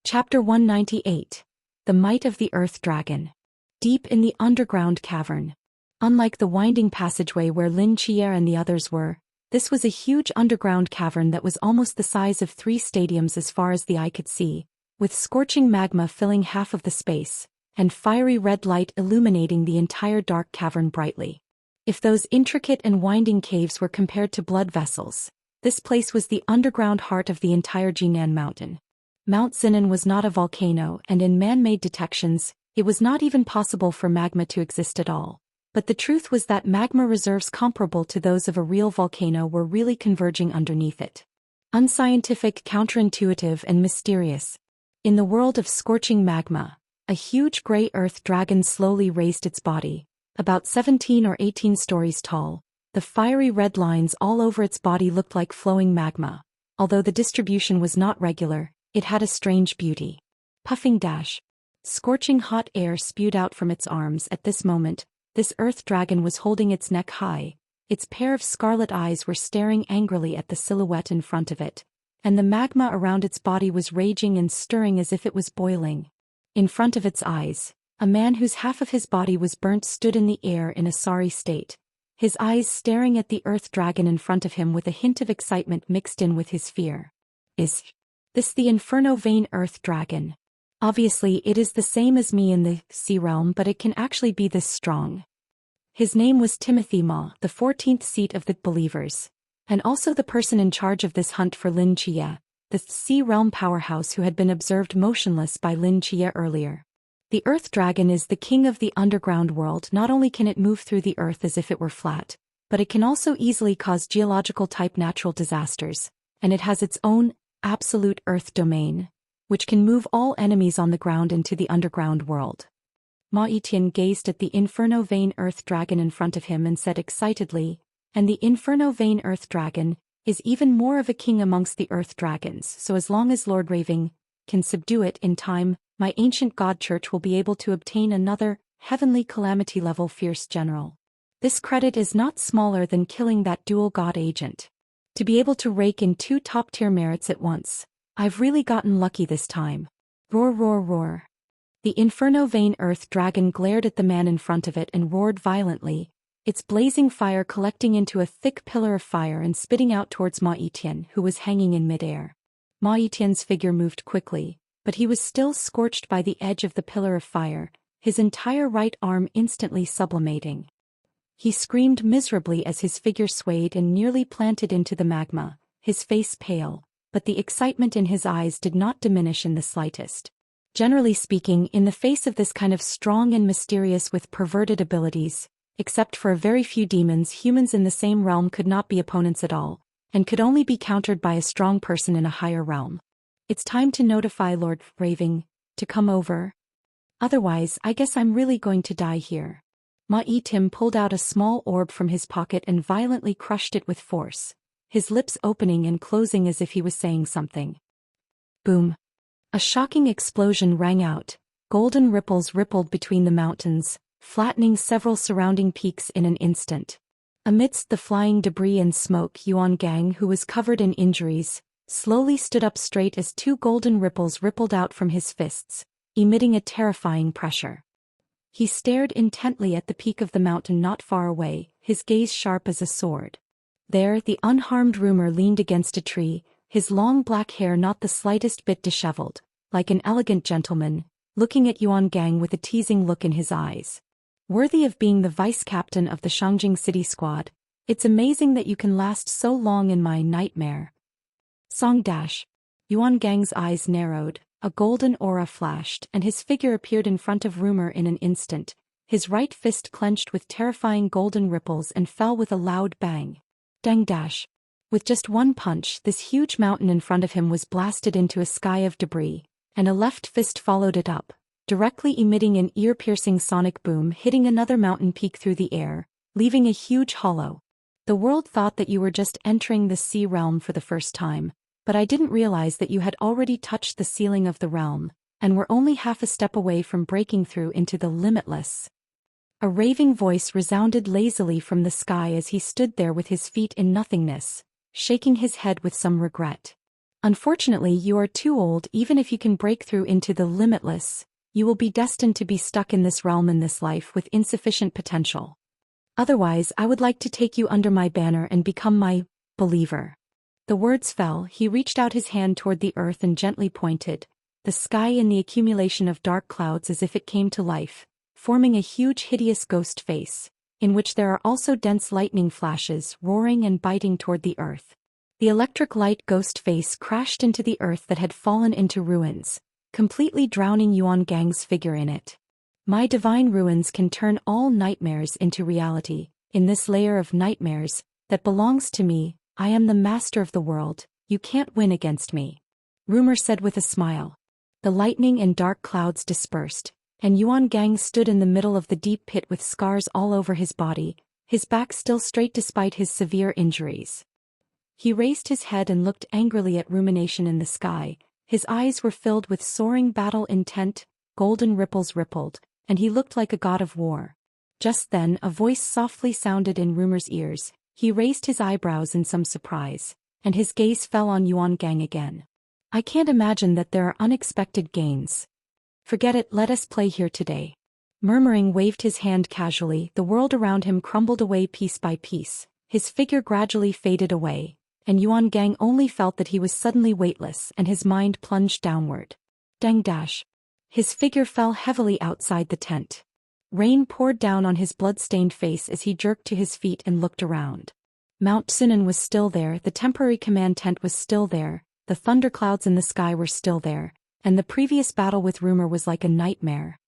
Chapter 198. The Might of the Earth Dragon. Deep in the underground cavern. Unlike the winding passageway where Lin Chier and the others were, this was a huge underground cavern that was almost the size of 3 stadiums as far as the eye could see, with scorching magma filling half of the space, and fiery red light illuminating the entire dark cavern brightly. If those intricate and winding caves were compared to blood vessels, this place was the underground heart of the entire Jinan Mountain. Mount Zinan was not a volcano, and in man-made detections, it was not even possible for magma to exist at all. But the truth was that magma reserves comparable to those of a real volcano were really converging underneath it. Unscientific, counterintuitive, and mysterious. In the world of scorching magma, a huge gray earth dragon slowly raised its body, about 17 or 18 stories tall. The fiery red lines all over its body looked like flowing magma. Although the distribution was not regular, it had a strange beauty. Puffing dash. Scorching hot air spewed out from its arms at this moment. This earth dragon was holding its neck high, its pair of scarlet eyes were staring angrily at the silhouette in front of it, and the magma around its body was raging and stirring as if it was boiling. In front of its eyes, a man whose half of his body was burnt stood in the air in a sorry state, his eyes staring at the earth dragon in front of him with a hint of excitement mixed in with his fear. Is this the Inferno Vein Earth Dragon? Obviously it is the same as me in the sea realm, but it can actually be this strong. His name was Timothy Ma, the 14th seat of the Believers, and also the person in charge of this hunt for Lin Chia, the sea realm powerhouse who had been observed motionless by Lin Chia earlier. The Earth Dragon is the king of the underground world. Not only can it move through the earth as if it were flat, but it can also easily cause geological-type natural disasters, and it has its own absolute earth domain, which can move all enemies on the ground into the underground world. Ma Yitian gazed at the Inferno Vein Earth Dragon in front of him and said excitedly, "And the Inferno Vein Earth Dragon is even more of a king amongst the Earth Dragons, so as long as Lord Raving can subdue it in time, my ancient god church will be able to obtain another heavenly calamity-level fierce general. This credit is not smaller than killing that dual god agent. To be able to rake in 2 top-tier merits at once, I've really gotten lucky this time." Roar, roar, roar. The Inferno Vein Earth Dragon glared at the man in front of it and roared violently, its blazing fire collecting into a thick pillar of fire and spitting out towards Ma Yitian, who was hanging in midair. Ma Yitian's figure moved quickly, but he was still scorched by the edge of the pillar of fire, his entire right arm instantly sublimating. He screamed miserably as his figure swayed and nearly planted into the magma, his face pale, but the excitement in his eyes did not diminish in the slightest. Generally speaking, in the face of this kind of strong and mysterious with perverted abilities, except for a very few demons, humans in the same realm could not be opponents at all, and could only be countered by a strong person in a higher realm. It's time to notify Lord Raving to come over. Otherwise, I guess I'm really going to die here. Ma Yitim pulled out a small orb from his pocket and violently crushed it with force, his lips opening and closing as if he was saying something. Boom. A shocking explosion rang out. Golden ripples rippled between the mountains, flattening several surrounding peaks in an instant. Amidst the flying debris and smoke, Yuan Gang, who was covered in injuries, slowly stood up straight as 2 golden ripples rippled out from his fists, emitting a terrifying pressure. He stared intently at the peak of the mountain not far away, his gaze sharp as a sword. There, the unharmed Rumor leaned against a tree, his long black hair not the slightest bit disheveled, like an elegant gentleman, looking at Yuan Gang with a teasing look in his eyes. Worthy of being the vice-captain of the Shangjing City Squad, it's amazing that you can last so long in my nightmare. Song dash. Yuan Gang's eyes narrowed, a golden aura flashed, and his figure appeared in front of Rumor in an instant, his right fist clenched with terrifying golden ripples and fell with a loud bang. Dang dash. With just one punch, this huge mountain in front of him was blasted into a sky of debris, and a left fist followed it up, directly emitting an ear-piercing sonic boom hitting another mountain peak through the air, leaving a huge hollow. The world thought that you were just entering the sea realm for the first time, but I didn't realize that you had already touched the ceiling of the realm, and were only half a step away from breaking through into the limitless. A raving voice resounded lazily from the sky as he stood there with his feet in nothingness, shaking his head with some regret. Unfortunately, you are too old. Even if you can break through into the limitless, you will be destined to be stuck in this realm in this life with insufficient potential. Otherwise, I would like to take you under my banner and become my believer. The words fell. He reached out his hand toward the earth and gently pointed, the sky in the accumulation of dark clouds as if it came to life, forming a huge hideous ghost face, in which there are also dense lightning flashes roaring and biting toward the earth. The electric light ghost face crashed into the earth that had fallen into ruins, completely drowning Yuan Gang's figure in it. My divine ruins can turn all nightmares into reality. In this layer of nightmares that belongs to me, I am the master of the world. You can't win against me. Rumor said with a smile. The lightning and dark clouds dispersed, and Yuan Gang stood in the middle of the deep pit with scars all over his body, his back still straight despite his severe injuries. He raised his head and looked angrily at rumination in the sky. His eyes were filled with soaring battle intent, golden ripples rippled, and he looked like a god of war. Just then a voice softly sounded in Rumor's ears. He raised his eyebrows in some surprise, and his gaze fell on Yuan Gang again. I can't imagine that there are unexpected gains. Forget it, let us play here today. Murmuring waved his hand casually. The world around him crumbled away piece by piece. His figure gradually faded away, and Yuan Gang only felt that he was suddenly weightless and his mind plunged downward. Dang dash. His figure fell heavily outside the tent. Rain poured down on his blood-stained face as he jerked to his feet and looked around. Mount Sinan was still there, the temporary command tent was still there, the thunderclouds in the sky were still there, and the previous battle with Rumor was like a nightmare.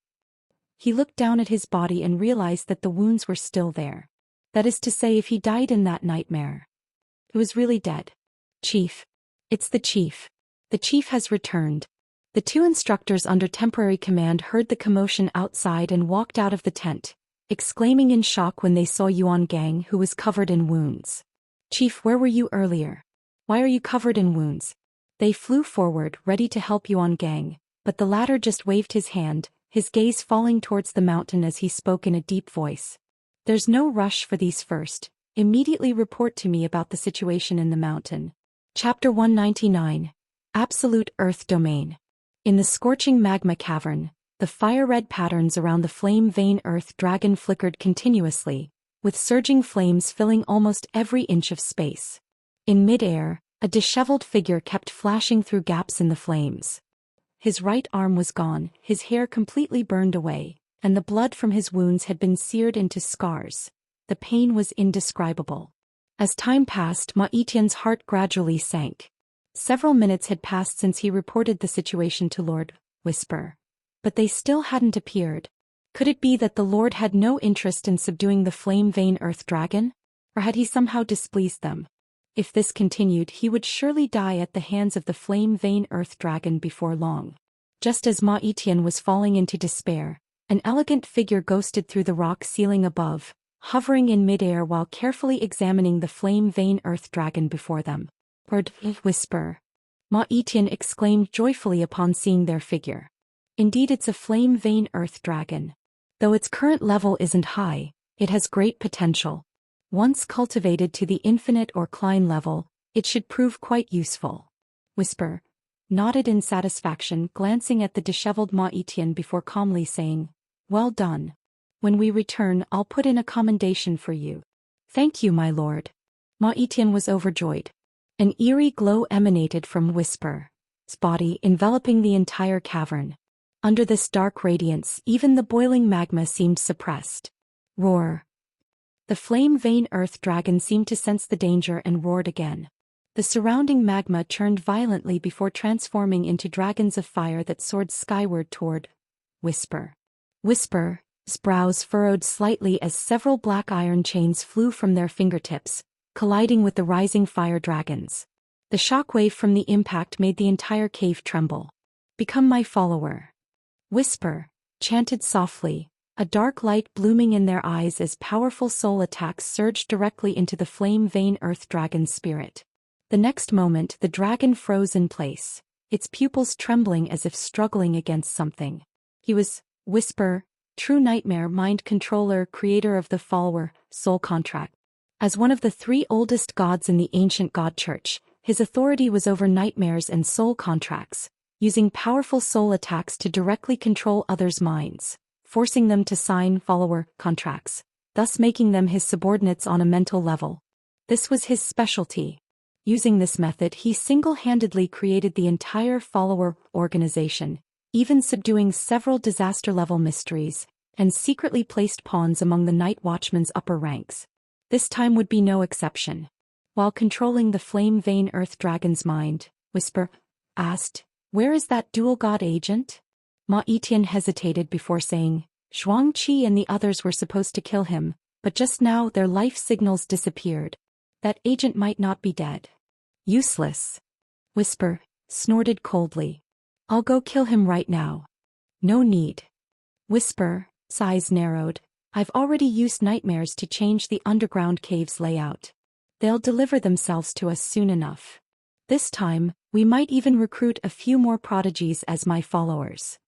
He looked down at his body and realized that the wounds were still there. That is to say, if he died in that nightmare, he was really dead. Chief. It's the chief. The chief has returned. The two instructors under temporary command heard the commotion outside and walked out of the tent, exclaiming in shock when they saw Yuan Gang, who was covered in wounds. Chief, where were you earlier? Why are you covered in wounds? They flew forward, ready to help Yuan Gang, but the latter just waved his hand, his gaze falling towards the mountain as he spoke in a deep voice. There's no rush for these first. Immediately report to me about the situation in the mountain. Chapter 199. Absolute Earth Domain. In the scorching magma cavern, the fire-red patterns around the flame-vein earth dragon flickered continuously, with surging flames filling almost every inch of space. In mid-air, a disheveled figure kept flashing through gaps in the flames. His right arm was gone, his hair completely burned away, and the blood from his wounds had been seared into scars. The pain was indescribable. As time passed, Ma Etienne's heart gradually sank. Several minutes had passed since he reported the situation to Lord Whisper, but they still hadn't appeared. Could it be that the Lord had no interest in subduing the flame-vein earth dragon? Or had he somehow displeased them? If this continued, he would surely die at the hands of the flame-vein earth dragon before long. Just as Ma Etienne was falling into despair, an elegant figure ghosted through the rock ceiling above, hovering in midair while carefully examining the flame-vein earth dragon before them. Lord Whisper. Ma Etienne exclaimed joyfully upon seeing their figure. Indeed, it's a flame-vein earth dragon. Though its current level isn't high, it has great potential. Once cultivated to the infinite or Klein level, it should prove quite useful. Whisper nodded in satisfaction, glancing at the disheveled Ma Etienne before calmly saying, Well done. When we return, I'll put in a commendation for you. Thank you, my lord. Ma Etienne was overjoyed. An eerie glow emanated from Whisper's body, enveloping the entire cavern. Under this dark radiance, even the boiling magma seemed suppressed. Roar. The flame-vein earth dragon seemed to sense the danger and roared again. The surrounding magma churned violently before transforming into dragons of fire that soared skyward toward Whisper. Whisper's brows furrowed slightly as several black iron chains flew from their fingertips, colliding with the rising fire dragons. The shockwave from the impact made the entire cave tremble. Become my follower. Whisper chanted softly, a dark light blooming in their eyes as powerful soul attacks surged directly into the flame-vein earth dragon's spirit. The next moment, the dragon froze in place, its pupils trembling as if struggling against something. He was Whisper, true nightmare mind controller, creator of the follower soul contract. As one of the three oldest gods in the ancient god church, his authority was over nightmares and soul contracts, using powerful soul attacks to directly control others' minds, forcing them to sign follower contracts, thus making them his subordinates on a mental level. This was his specialty. Using this method, he single-handedly created the entire follower organization, even subduing several disaster-level mysteries, and secretly placed pawns among the Night Watchman's upper ranks. This time would be no exception. While controlling the flame-vein Earth Dragon's mind, Whisper asked, "Where is that dual god agent?" Ma Etienne hesitated before saying, "Zhuang Qi and the others were supposed to kill him, but just now their life signals disappeared. That agent might not be dead." "Useless." Whisper snorted coldly. "I'll go kill him right now." "No need." Whisper eyes narrowed. "I've already used nightmares to change the underground cave's layout. They'll deliver themselves to us soon enough. This time, we might even recruit a few more prodigies as my followers."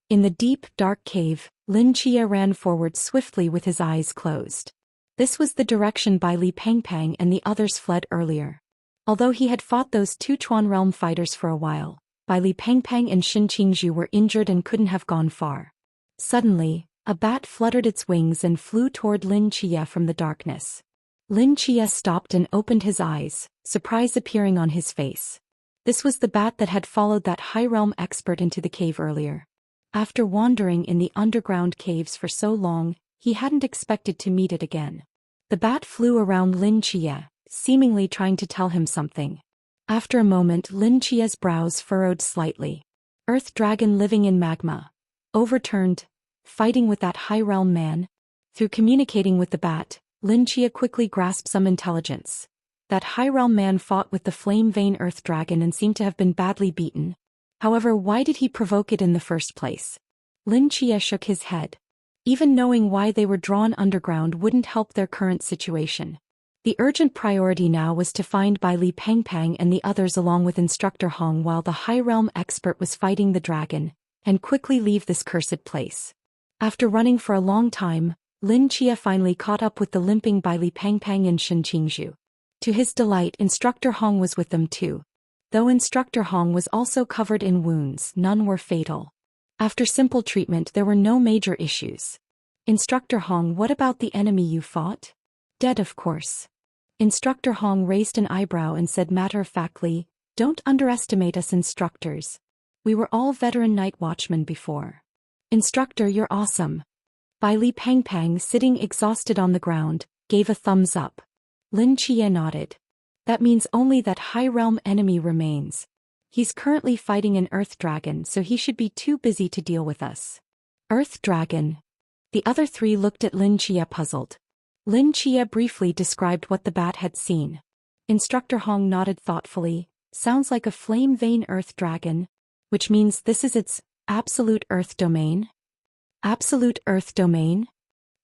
In the deep, dark cave, Lin Chia ran forward swiftly with his eyes closed. This was the direction Bai Li Pangpang and the others fled earlier. Although he had fought those two Chuan realm fighters for a while, Bai Li Pangpang and Shin Qingzhu were injured and couldn't have gone far. Suddenly, a bat fluttered its wings and flew toward Lin Chia from the darkness. Lin Chia stopped and opened his eyes, surprise appearing on his face. This was the bat that had followed that high realm expert into the cave earlier. After wandering in the underground caves for so long, he hadn't expected to meet it again. The bat flew around Lin Chia, seemingly trying to tell him something. After a moment, Lin Chia's brows furrowed slightly. Earth dragon living in magma. Overturned. Fighting with that high realm man. Through communicating with the bat, Lin Chia quickly grasped some intelligence. That high realm man fought with the flame-vein earth dragon and seemed to have been badly beaten. However, why did he provoke it in the first place? Lin Chia shook his head. Even knowing why they were drawn underground wouldn't help their current situation. The urgent priority now was to find Bai Li Pangpang and the others along with Instructor Hong while the high realm expert was fighting the dragon, and quickly leave this cursed place. After running for a long time, Lin Chia finally caught up with the limping Bai Li Pangpang and Shin Qingzhu. To his delight, Instructor Hong was with them too. Though Instructor Hong was also covered in wounds, none were fatal. After simple treatment, there were no major issues. "Instructor Hong, what about the enemy you fought?" "Dead, of course." Instructor Hong raised an eyebrow and said matter-of-factly, "Don't underestimate us instructors. We were all veteran night watchmen before." "Instructor, you're awesome." Bai Li Pangpang, sitting exhausted on the ground, gave a thumbs up. Lin Chia nodded. "That means only that high realm enemy remains. He's currently fighting an earth dragon, so he should be too busy to deal with us." "Earth dragon?" The other three looked at Lin Chia puzzled. Lin Chia briefly described what the bat had seen. Instructor Hong nodded thoughtfully. "Sounds like a flame-vein earth dragon, which means this is its absolute earth domain?" "Absolute earth domain?"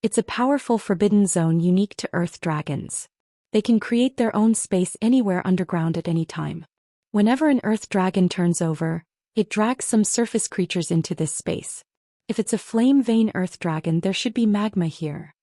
"It's a powerful forbidden zone unique to earth dragons. They can create their own space anywhere underground at any time. Whenever an earth dragon turns over, it drags some surface creatures into this space. If it's a flame-vein earth dragon, there should be magma here.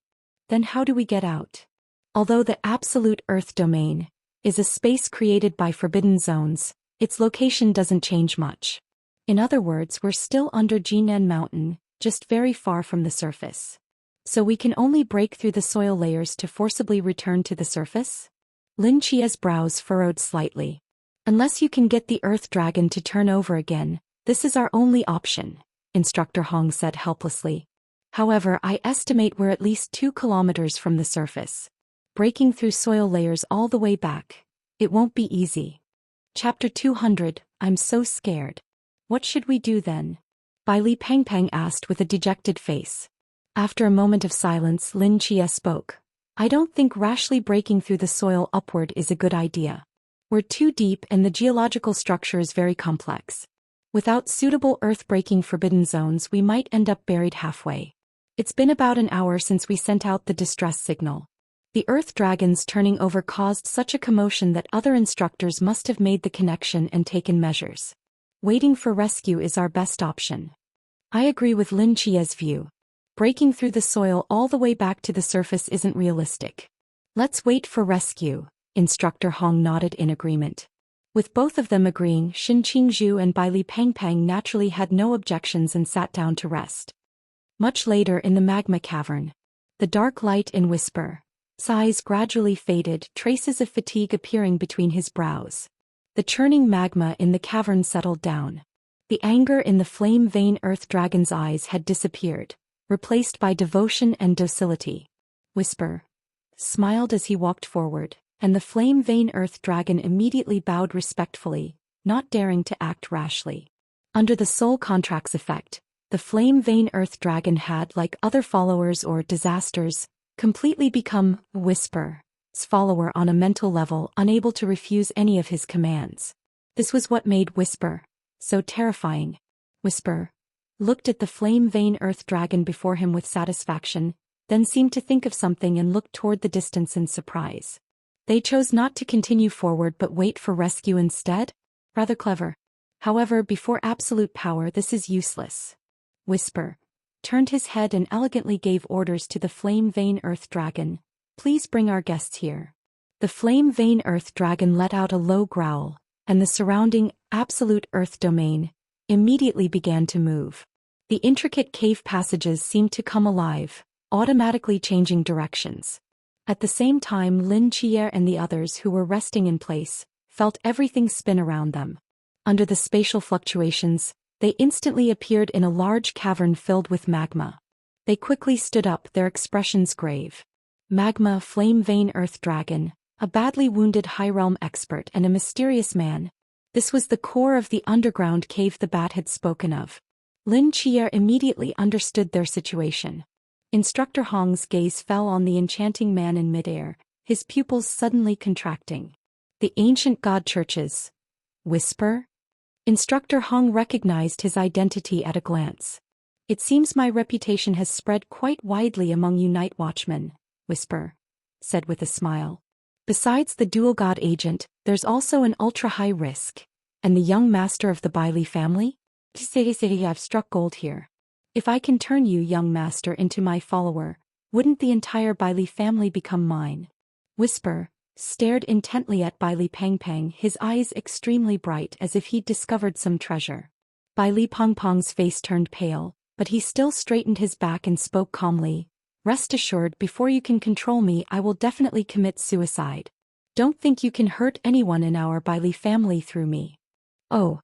Then how do we get out?" Although the absolute earth domain is a space created by forbidden zones, its location doesn't change much. In other words, we're still under Jinan Mountain, just very far from the surface. So we can only break through the soil layers to forcibly return to the surface? Lin Chia's brows furrowed slightly. "Unless you can get the earth dragon to turn over again, this is our only option," Instructor Hong said helplessly. "However, I estimate we're at least 2 kilometers from the surface. Breaking through soil layers all the way back. It won't be easy." Chapter 200, I'm so scared. "What should we do then?" Bai Li Pangpang asked with a dejected face. After a moment of silence, Lin Chia spoke. "I don't think rashly breaking through the soil upward is a good idea. We're too deep and the geological structure is very complex. Without suitable earth-breaking forbidden zones, we might end up buried halfway. It's been about an hour since we sent out the distress signal. The earth dragons turning over caused such a commotion that other instructors must have made the connection and taken measures. Waiting for rescue is our best option." I agree with Lin Chia's view. Breaking through the soil all the way back to the surface isn't realistic. "Let's wait for rescue," Instructor Hong nodded in agreement. With both of them agreeing, Shin Qingzhu and Bai Li Pangpang naturally had no objections and sat down to rest. Much later in the magma cavern, the dark light in Whisper's eyes gradually faded, traces of fatigue appearing between his brows. The churning magma in the cavern settled down. The anger in the flame-vein earth dragon's eyes had disappeared, replaced by devotion and docility. Whisper smiled as he walked forward, and the flame-vein earth dragon immediately bowed respectfully, not daring to act rashly. Under the soul contract's effect, the flame-vein earth dragon had, like other followers or disasters, completely become Whisper's follower on a mental level, unable to refuse any of his commands. This was what made Whisper so terrifying. Whisper looked at the flame-vein earth dragon before him with satisfaction, then seemed to think of something and looked toward the distance in surprise. They chose not to continue forward but wait for rescue instead? Rather clever. However, before absolute power this is useless. Whisper turned his head and elegantly gave orders to the flame-vein earth dragon. Please bring our guests here. The flame-vein earth dragon let out a low growl, and the surrounding absolute earth domain immediately began to move. The intricate cave passages seemed to come alive, automatically changing directions. At the same time, Lin Qier and the others who were resting in place felt everything spin around them. Under the spatial fluctuations, they instantly appeared in a large cavern filled with magma. They quickly stood up, their expressions grave. Magma, flame-vein earth dragon, a badly wounded high realm expert, and a mysterious man. This was the core of the underground cave the bat had spoken of. Lin Qier immediately understood their situation. Instructor Hong's gaze fell on the enchanting man in midair, his pupils suddenly contracting. The ancient god churches. Whisper? Instructor Hong recognized his identity at a glance. It seems my reputation has spread quite widely among you night watchmen, Whisper said with a smile. Besides the dual god agent, there's also an ultra-high risk. And the young master of the Bai Li family? I've struck gold here. If I can turn you, young master, into my follower, wouldn't the entire Bai Li family become mine? Whisper stared intently at Bai Li Pangpang, his eyes extremely bright as if he'd discovered some treasure. Bai Li Pangpang's face turned pale, but he still straightened his back and spoke calmly. Rest assured, before you can control me, I will definitely commit suicide. Don't think you can hurt anyone in our Bai Li family through me. Oh.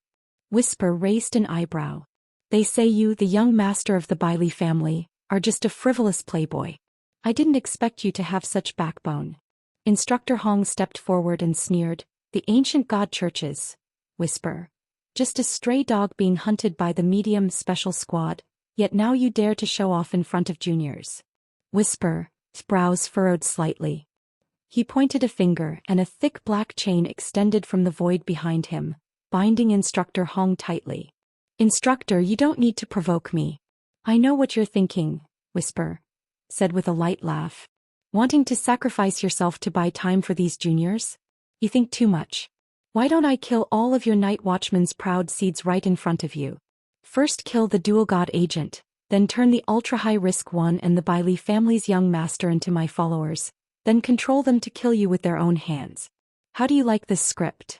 Whisper raised an eyebrow. They say you, the young master of the Bai Li family, are just a frivolous playboy. I didn't expect you to have such backbone. Instructor Hong stepped forward and sneered. The ancient god churches. Whisper. Just a stray dog being hunted by the medium special squad, yet now you dare to show off in front of juniors. Whisper's brows furrowed slightly. He pointed a finger and a thick black chain extended from the void behind him, binding Instructor Hong tightly. Instructor, you don't need to provoke me. I know what you're thinking, Whisper said with a light laugh. Wanting to sacrifice yourself to buy time for these juniors? You think too much. Why don't I kill all of your night watchmen's proud seeds right in front of you? First kill the dual god agent, then turn the ultra-high risk one and the Bai Li family's young master into my followers, then control them to kill you with their own hands. How do you like this script?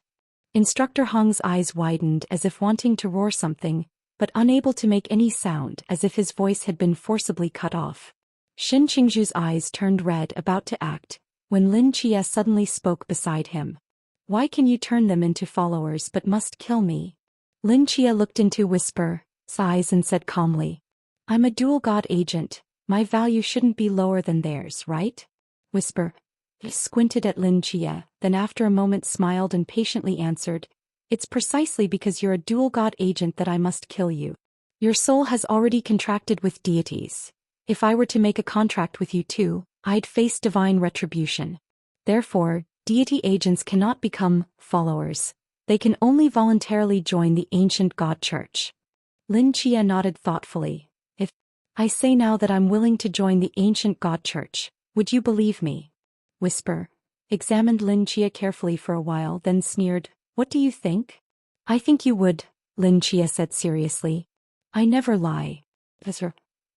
Instructor Hong's eyes widened as if wanting to roar something, but unable to make any sound, as if his voice had been forcibly cut off. Shin Qingzhu's eyes turned red, about to act, when Lin Qier suddenly spoke beside him. Why can you turn them into followers but must kill me? Lin Qier looked into Whisper's eyes and said calmly. I'm a dual god agent, my value shouldn't be lower than theirs, right? Whisper squinted at Lin Qier, then after a moment smiled and patiently answered, It's precisely because you're a dual god agent that I must kill you. Your soul has already contracted with deities. If I were to make a contract with you too, I'd face divine retribution. Therefore, deity agents cannot become followers. They can only voluntarily join the ancient god church. Lin Qier nodded thoughtfully. If I say now that I'm willing to join the ancient god church, would you believe me? Whisper examined Lin Qier carefully for a while, then sneered. What do you think? I think you would, Lin Qier said seriously. I never lie.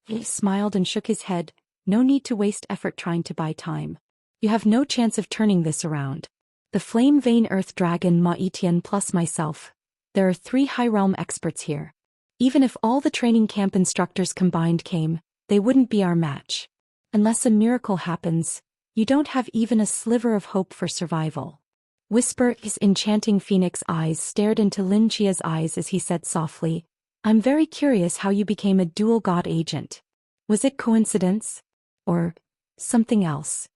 He smiled and shook his head. No need to waste effort trying to buy time. You have no chance of turning this around. The flame vein earth dragon Ma Etienne plus myself. There are 3 high realm experts here. Even if all the training camp instructors combined came, they wouldn't be our match. Unless a miracle happens, you don't have even a sliver of hope for survival. Whisper. His enchanting phoenix eyes stared into Lin Chia's eyes as he said softly, I'm very curious how you became a dual god agent. Was it coincidence? Or something else?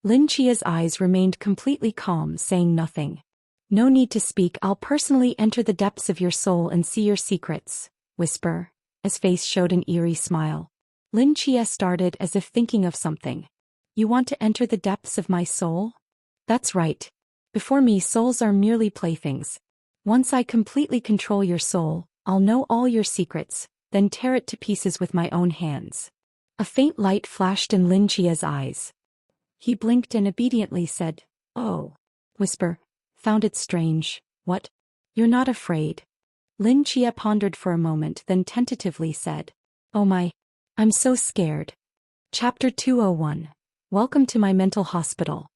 Lin Chia's eyes remained completely calm, saying nothing. No need to speak, I'll personally enter the depths of your soul and see your secrets. Whisper. His face showed an eerie smile. Lin Chia started as if thinking of something. You want to enter the depths of my soul? That's right. Before me, souls are merely playthings. Once I completely control your soul, I'll know all your secrets, then tear it to pieces with my own hands. A faint light flashed in Lin Chia's eyes. He blinked and obediently said, Oh. Whisper. Found it strange. What? You're not afraid? Lin Chia pondered for a moment, then tentatively said, Oh my. I'm so scared. Chapter 201. Welcome to my mental hospital.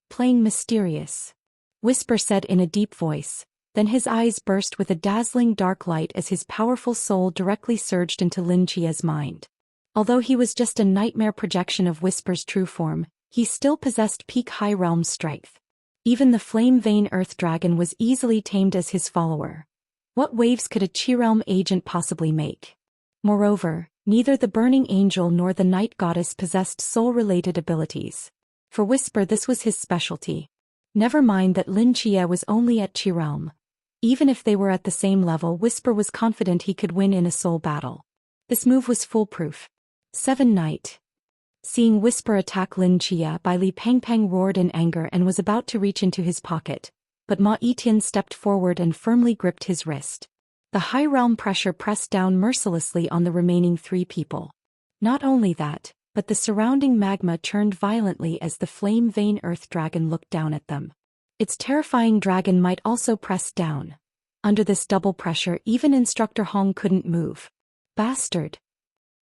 Playing mysterious. Whisper said in a deep voice, then his eyes burst with a dazzling dark light as his powerful soul directly surged into Lin Chia's mind. Although he was just a nightmare projection of Whisper's true form, he still possessed peak high realm strength. Even the flame vein earth dragon was easily tamed as his follower. What waves could a Chi realm agent possibly make? Moreover, neither the burning angel nor the night goddess possessed soul-related abilities. For Whisper, this was his specialty. Never mind that Lin Chia was only at Chi realm. Even if they were at the same level, Whisper was confident he could win in a soul battle. This move was foolproof. 7 Night. Seeing Whisper attack Lin Chia, Bai Li Pangpang roared in anger and was about to reach into his pocket, but Ma Etienne stepped forward and firmly gripped his wrist. The high realm pressure pressed down mercilessly on the remaining 3 people. Not only that, but the surrounding magma churned violently as the flame vein earth dragon looked down at them. Its terrifying dragon might also pressed down. Under this double pressure, even Instructor Hong couldn't move. Bastard.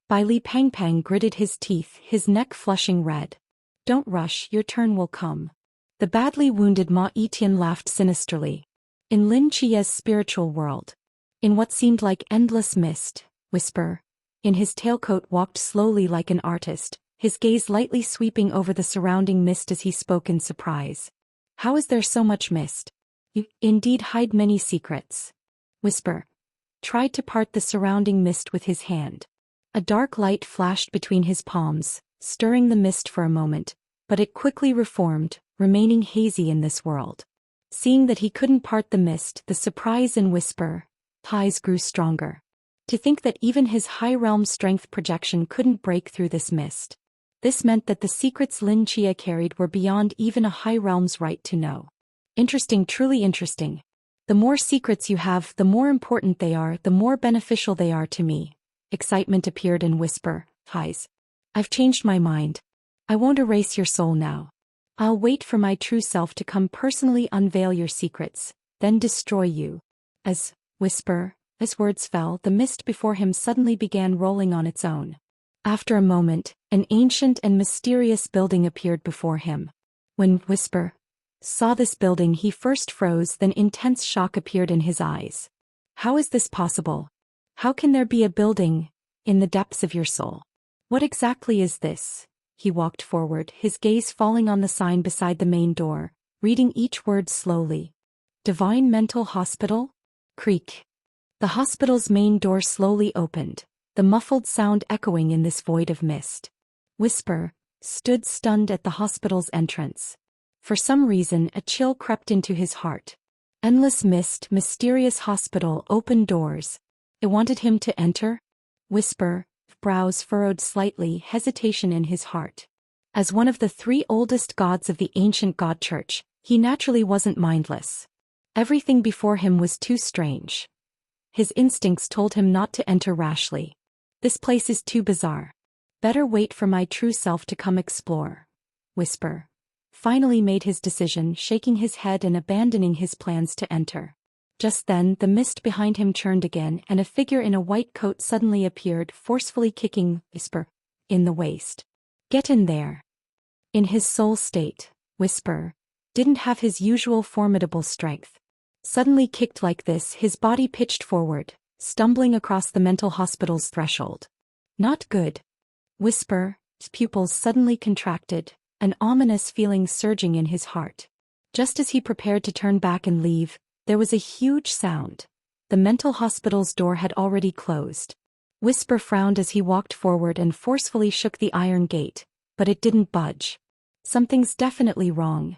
Bai Li Pangpang gritted his teeth, his neck flushing red. Don't rush, your turn will come. The badly wounded Ma Etienne laughed sinisterly. In Lin Chia's spiritual world, in what seemed like endless mist, Whisper, in his tailcoat, walked slowly like an artist, his gaze lightly sweeping over the surrounding mist as he spoke in surprise. How is there so much mist? You indeed hide many secrets. Whisper tried to part the surrounding mist with his hand. A dark light flashed between his palms, stirring the mist for a moment, but it quickly reformed, remaining hazy in this world. Seeing that he couldn't part the mist, the surprise in Whisper eyes grew stronger. To think that even his high realm strength projection couldn't break through this mist. This meant that the secrets Lin Chia carried were beyond even a high realm's right to know. Interesting, truly interesting. The more secrets you have, the more important they are, the more beneficial they are to me. Excitement appeared in Whisper eyes. I've changed my mind. I won't erase your soul now. I'll wait for my true self to come personally unveil your secrets, then destroy you. As words fell, the mist before him suddenly began rolling on its own. After a moment, an ancient and mysterious building appeared before him. When Whisper saw this building, he first froze, then intense shock appeared in his eyes. How is this possible? How can there be a building in the depths of your soul? What exactly is this? He walked forward, his gaze falling on the sign beside the main door, reading each word slowly. Divine Mental Hospital? Creak. The hospital's main door slowly opened, the muffled sound echoing in this void of mist. Whisper stood stunned at the hospital's entrance. For some reason, a chill crept into his heart. Endless mist, mysterious hospital, open doors. It wanted him to enter? Whisper, brows furrowed slightly, hesitation in his heart. As one of the 3 oldest gods of the ancient god church, he naturally wasn't mindless. Everything before him was too strange. His instincts told him not to enter rashly. This place is too bizarre. Better wait for my true self to come explore. Whisper finally made his decision, shaking his head and abandoning his plans to enter. Just then, the mist behind him churned again, and a figure in a white coat suddenly appeared, forcefully kicking Whisper in the waist. Get in there. In his soul state, Whisper didn't have his usual formidable strength. Suddenly kicked like this, his body pitched forward, stumbling across the mental hospital's threshold. Not good. Whisper, his pupils suddenly contracted, an ominous feeling surging in his heart. Just as he prepared to turn back and leave, there was a huge sound. The mental hospital's door had already closed. Whisper frowned as he walked forward and forcefully shook the iron gate, but it didn't budge. Something's definitely wrong.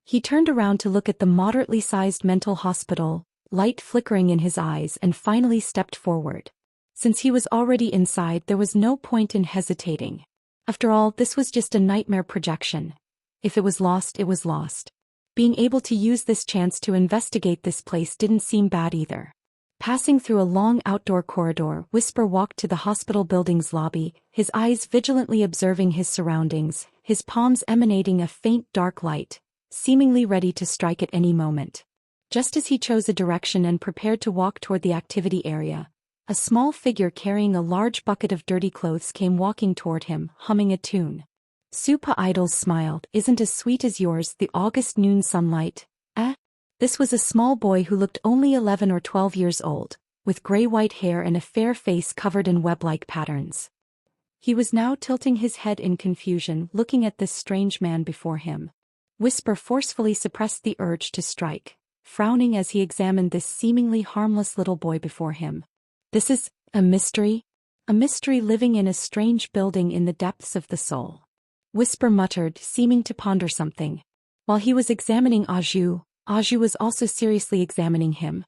He turned around to look at the moderately sized mental hospital, light flickering in his eyes, and finally stepped forward. Since he was already inside, there was no point in hesitating. After all, this was just a nightmare projection. If it was lost, it was lost. Being able to use this chance to investigate this place didn't seem bad either. Passing through a long outdoor corridor, Whisper walked to the hospital building's lobby, his eyes vigilantly observing his surroundings, his palms emanating a faint dark light, seemingly ready to strike at any moment. Just as he chose a direction and prepared to walk toward the activity area, a small figure carrying a large bucket of dirty clothes came walking toward him, humming a tune. Supa Idols smiled. Isn't as sweet as yours, the August noon sunlight, eh? This was a small boy who looked only 11 or 12 years old, with gray-white hair and a fair face covered in web-like patterns. He was now tilting his head in confusion, looking at this strange man before him. Whisper forcefully suppressed the urge to strike, frowning as he examined this seemingly harmless little boy before him. This is a mystery? A mystery living in a strange building in the depths of the soul. Whisper muttered, seeming to ponder something. While he was examining Aju was also seriously examining him.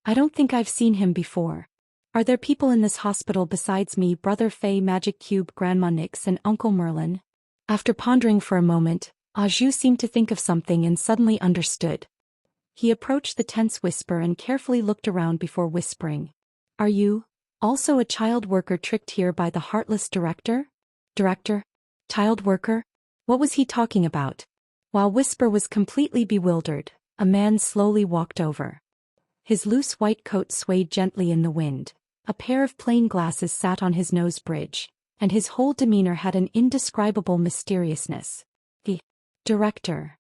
I don't think I've seen him before. Are there people in this hospital besides me, Brother Faye, Magic Cube, Grandma Nix, and Uncle Merlin? After pondering for a moment, Aju seemed to think of something and suddenly understood. He approached the tense Whisper and carefully looked around before whispering. Are you also a child worker tricked here by the heartless director? Director? Child worker? What was he talking about? While Whisper was completely bewildered, a man slowly walked over. His loose white coat swayed gently in the wind, a pair of plain glasses sat on his nose bridge, and his whole demeanor had an indescribable mysteriousness. The director.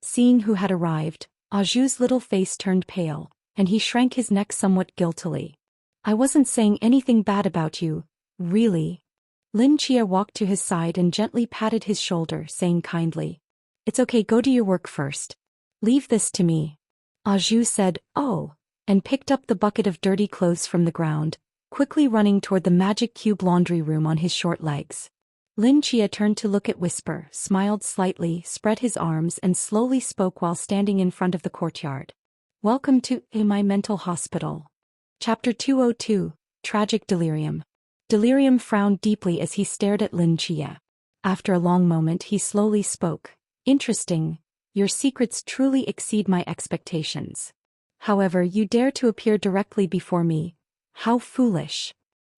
Seeing who had arrived, Aju's little face turned pale, and he shrank his neck somewhat guiltily. I wasn't saying anything bad about you, really. Lin Chia walked to his side and gently patted his shoulder, saying kindly, It's okay, go do your work first. Leave this to me. Aju said, Oh, and picked up the bucket of dirty clothes from the ground, quickly running toward the magic cube laundry room on his short legs. Lin Chia turned to look at Whisper, smiled slightly, spread his arms and slowly spoke while standing in front of the courtyard. Welcome to my mental hospital. Chapter 202, Tragic Delirium. Delirium frowned deeply as he stared at Lin Chia. After a long moment he slowly spoke. Interesting. Your secrets truly exceed my expectations. However, you dare to appear directly before me. How foolish.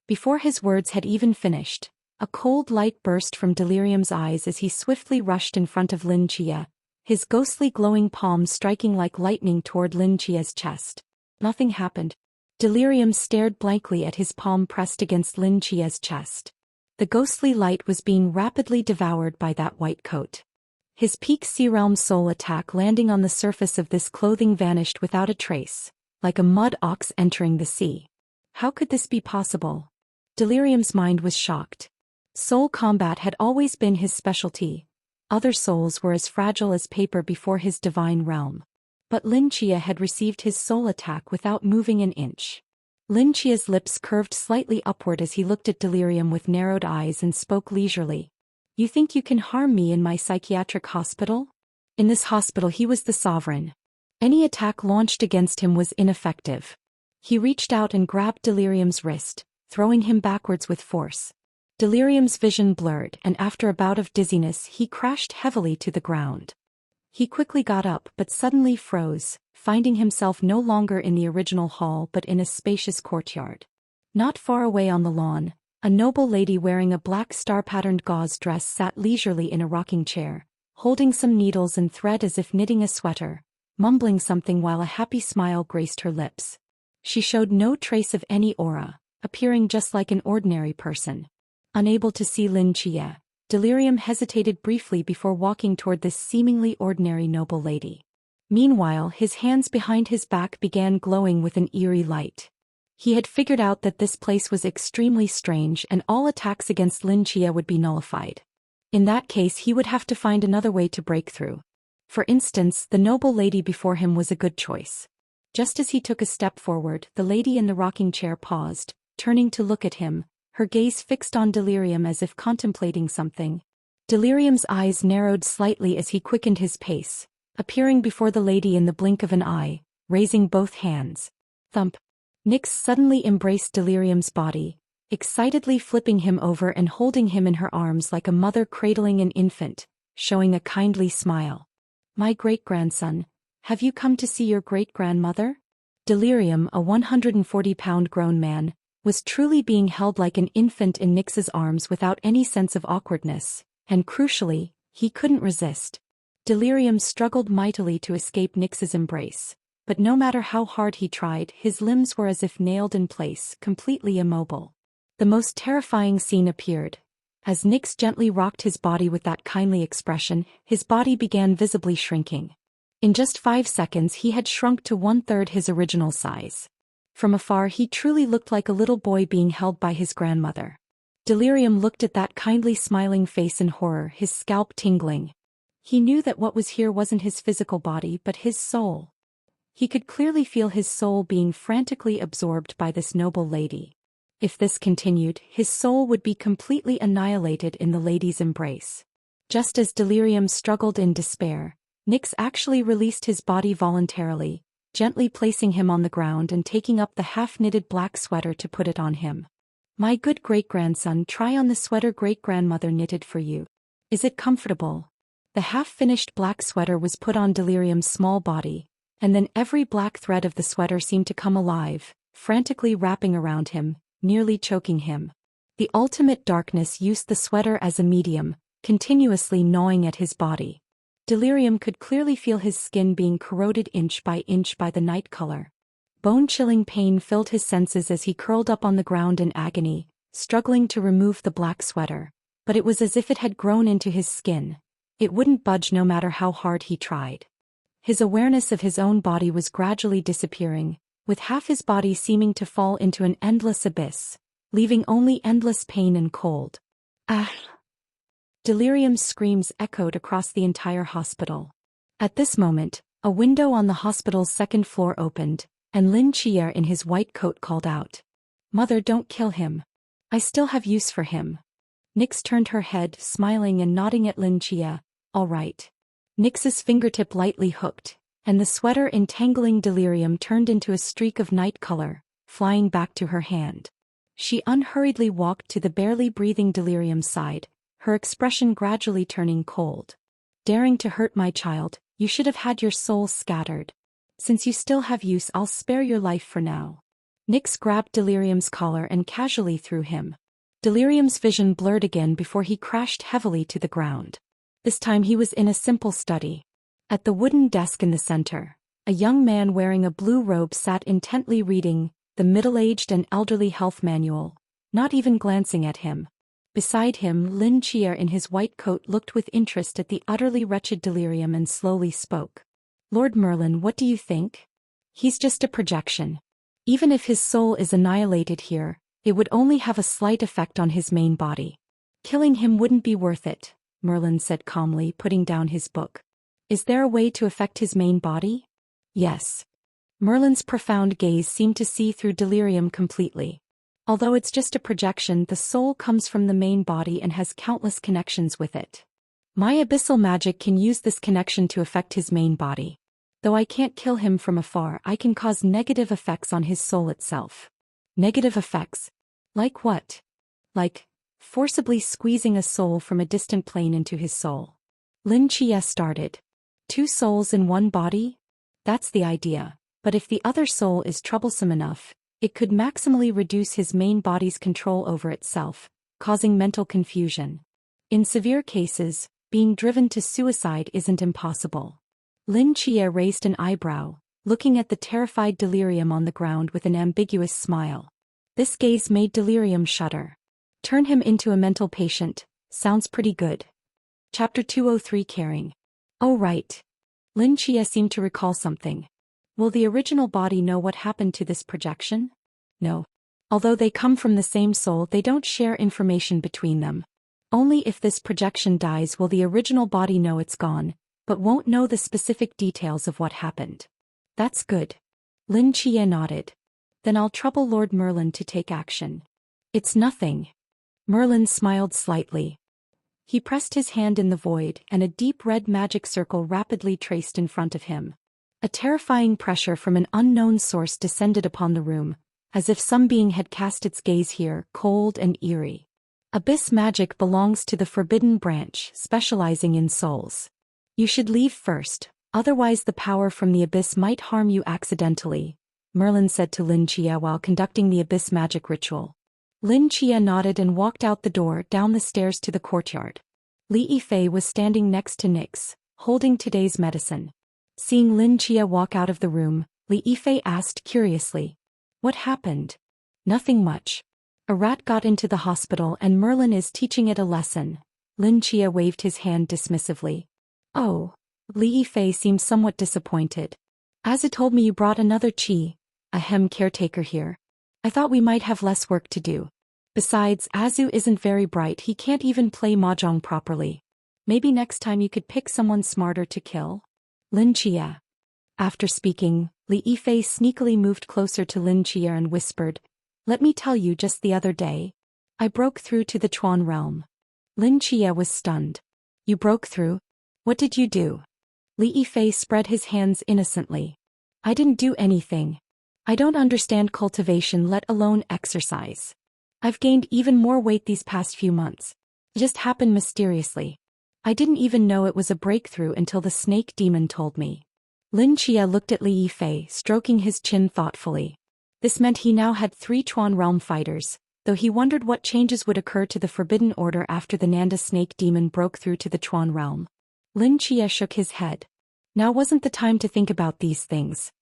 Before his words had even finished, a cold light burst from Delirium's eyes as he swiftly rushed in front of Lin Chia, his ghostly glowing palms striking like lightning toward Lin Chia's chest. Nothing happened. Delirium stared blankly at his palm pressed against Lin Chia's chest. The ghostly light was being rapidly devoured by that white coat. His peak Sea Realm soul attack landing on the surface of this clothing vanished without a trace, like a mud ox entering the sea. How could this be possible? Delirium's mind was shocked. Soul combat had always been his specialty. Other souls were as fragile as paper before his divine realm. But Lin Chia had received his soul attack without moving an inch. Lin Chia's lips curved slightly upward as he looked at Delirium with narrowed eyes and spoke leisurely. You think you can harm me in my psychiatric hospital? In this hospital he was the sovereign. Any attack launched against him was ineffective. He reached out and grabbed Delirium's wrist, throwing him backwards with force. Delirium's vision blurred, and after a bout of dizziness he crashed heavily to the ground. He quickly got up but suddenly froze, finding himself no longer in the original hall but in a spacious courtyard. Not far away on the lawn, a noble lady wearing a black star-patterned gauze dress sat leisurely in a rocking chair, holding some needles and thread as if knitting a sweater, mumbling something while a happy smile graced her lips. She showed no trace of any aura, appearing just like an ordinary person. Unable to see Lin Chia, Delirium hesitated briefly before walking toward this seemingly ordinary noble lady. Meanwhile, his hands behind his back began glowing with an eerie light. He had figured out that this place was extremely strange and all attacks against Lin Chia would be nullified. In that case, he would have to find another way to break through. For instance, the noble lady before him was a good choice. Just as he took a step forward, the lady in the rocking chair paused, turning to look at him, her gaze fixed on Delirium as if contemplating something. Delirium's eyes narrowed slightly as he quickened his pace, appearing before the lady in the blink of an eye, raising both hands. Thump. Nyx suddenly embraced Delirium's body, excitedly flipping him over and holding him in her arms like a mother cradling an infant, showing a kindly smile. My great-grandson, have you come to see your great-grandmother? Delirium, a 140-pound grown man, was truly being held like an infant in Nyx's arms without any sense of awkwardness, and crucially, he couldn't resist. Delirium struggled mightily to escape Nyx's embrace, but no matter how hard he tried, his limbs were as if nailed in place, completely immobile. The most terrifying scene appeared. As Nyx gently rocked his body with that kindly expression, his body began visibly shrinking. In just 5 seconds he had shrunk to 1/3 his original size. From afar he truly looked like a little boy being held by his grandmother. Delirium looked at that kindly smiling face in horror, his scalp tingling. He knew that what was here wasn't his physical body but his soul. He could clearly feel his soul being frantically absorbed by this noble lady. If this continued, his soul would be completely annihilated in the lady's embrace. Just as Delirium struggled in despair, Nyx actually released his body voluntarily, gently placing him on the ground and taking up the half-knitted black sweater to put it on him. My good great-grandson, try on the sweater great-grandmother knitted for you. Is it comfortable? The half-finished black sweater was put on Delirium's small body, and then every black thread of the sweater seemed to come alive, frantically wrapping around him, nearly choking him. The ultimate darkness used the sweater as a medium, continuously gnawing at his body. Delirium could clearly feel his skin being corroded inch by the night color. Bone-chilling pain filled his senses as he curled up on the ground in agony, struggling to remove the black sweater, but it was as if it had grown into his skin. It wouldn't budge no matter how hard he tried. His awareness of his own body was gradually disappearing, with half his body seeming to fall into an endless abyss, leaving only endless pain and cold. Ah! Delirium's screams echoed across the entire hospital. At this moment, a window on the hospital's second floor opened, and Lin Chia in his white coat called out. Mother, don't kill him. I still have use for him. Nyx turned her head, smiling and nodding at Lin Chia. All right. Nyx's fingertip lightly hooked, and the sweater entangling Delirium turned into a streak of night color, flying back to her hand. She unhurriedly walked to the barely breathing Delirium's side, her expression gradually turning cold. Daring to hurt my child, you should have had your soul scattered. Since you still have use, I'll spare your life for now. Nyx grabbed Delirium's collar and casually threw him. Delirium's vision blurred again before he crashed heavily to the ground. This time he was in a simple study. At the wooden desk in the center, a young man wearing a blue robe sat intently reading the middle-aged and elderly health manual, not even glancing at him. Beside him, Lin Chia in his white coat looked with interest at the utterly wretched Delirium and slowly spoke. Lord Merlin, what do you think? He's just a projection. Even if his soul is annihilated here, it would only have a slight effect on his main body. Killing him wouldn't be worth it, Merlin said calmly, putting down his book. Is there a way to affect his main body? Yes. Merlin's profound gaze seemed to see through Delirium completely. Although it's just a projection, the soul comes from the main body and has countless connections with it. My abyssal magic can use this connection to affect his main body. Though I can't kill him from afar, I can cause negative effects on his soul itself. Negative effects? Like what? Like forcibly squeezing a soul from a distant plane into his soul. Lin Chia started. 2 souls in one body? That's the idea, but if the other soul is troublesome enough, it could maximally reduce his main body's control over itself, causing mental confusion. In severe cases, being driven to suicide isn't impossible. Lin Chia raised an eyebrow, looking at the terrified Delirium on the ground with an ambiguous smile. This gaze made Delirium shudder. Turn him into a mental patient, Sounds pretty good. Chapter 203 Caring. Oh right. Lin Chia seemed to recall something. Will the original body know what happened to this projection? No. Although they come from the same soul, they don't share information between them. Only if this projection dies will the original body know it's gone, but won't know the specific details of what happened. That's good. Lin Chia nodded. Then I'll trouble Lord Merlin to take action. It's nothing. Merlin smiled slightly. He pressed his hand in the void, and a deep red magic circle rapidly traced in front of him. A terrifying pressure from an unknown source descended upon the room, as if some being had cast its gaze here, cold and eerie. Abyss magic belongs to the Forbidden Branch, specializing in souls. You should leave first, otherwise the power from the abyss might harm you accidentally, Merlin said to Lin Chia while conducting the abyss magic ritual. Lin Chia nodded and walked out the door down the stairs to the courtyard. Li Yifei was standing next to Nix, holding today's medicine. Seeing Lin Chia walk out of the room, Li Yifei asked curiously, "What happened?" "Nothing much. A rat got into the hospital and Merlin is teaching it a lesson." Lin Chia waved his hand dismissively. "Oh." Li Yifei seemed somewhat disappointed. "Azu told me you brought another caretaker here. I thought we might have less work to do. Besides, Azu isn't very bright, he can't even play mahjong properly. Maybe next time you could pick someone smarter to kill?" Lin Chia. After speaking, Li Yifei sneakily moved closer to Lin Chia and whispered, "Let me tell you, just the other day, I broke through to the Chuan realm." Lin Chia was stunned. "You broke through? What did you do?" Li Yifei spread his hands innocently. "I didn't do anything. I don't understand cultivation, let alone exercise. I've gained even more weight these past few months. It just happened mysteriously. I didn't even know it was a breakthrough until the snake demon told me." Lin Chia looked at Li Yifei, stroking his chin thoughtfully. This meant he now had 3 Chuan realm fighters, though he wondered what changes would occur to the Forbidden Order after the Nanda snake demon broke through to the Chuan realm. Lin Chia shook his head. Now wasn't the time to think about these things.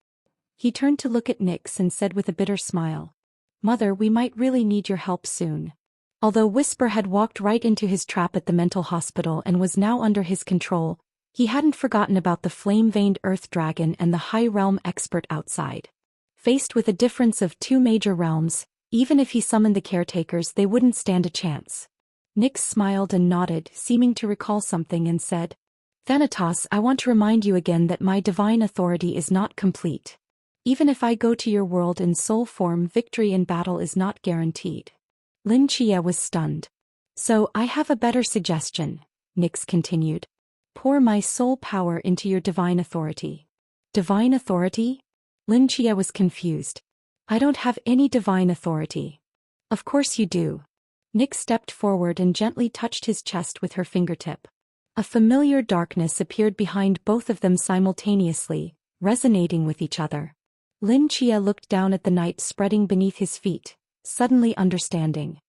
He turned to look at Nix and said with a bitter smile, "Mother, we might really need your help soon." Although Whisper had walked right into his trap at the mental hospital and was now under his control, he hadn't forgotten about the flame-veined earth dragon and the high realm expert outside. Faced with a difference of 2 major realms, even if he summoned the caretakers, they wouldn't stand a chance. Nix smiled and nodded, seeming to recall something, and said, "Thanatos, I want to remind you again that my divine authority is not complete. Even if I go to your world in soul form, victory in battle is not guaranteed." Lin Chia was stunned. "So, I have a better suggestion," Nix continued. "Pour my soul power into your divine authority." "Divine authority?" Lin Chia was confused. "I don't have any divine authority." "Of course you do." Nix stepped forward and gently touched his chest with her fingertip. A familiar darkness appeared behind both of them simultaneously, resonating with each other. Lin Chia looked down at the night spreading beneath his feet, suddenly understanding.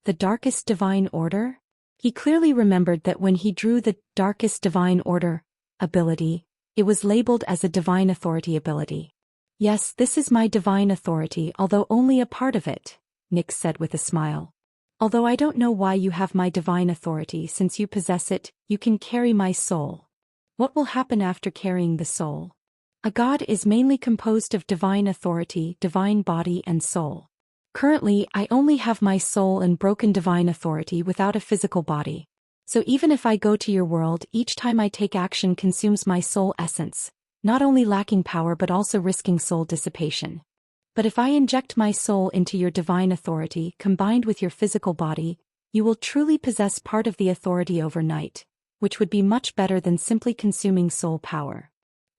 The darkest divine order? He clearly remembered that when he drew the darkest divine order ability, it was labeled as a divine authority ability. "Yes, this is my divine authority, although only a part of it," Nix said with a smile. "Although I don't know why you have my divine authority, since you possess it, you can carry my soul." "What will happen after carrying the soul?" "A god is mainly composed of divine authority, divine body and soul. Currently, I only have my soul and broken divine authority without a physical body. So even if I go to your world, each time I take action consumes my soul essence, not only lacking power but also risking soul dissipation. But if I inject my soul into your divine authority combined with your physical body, you will truly possess part of the authority overnight, which would be much better than simply consuming soul power."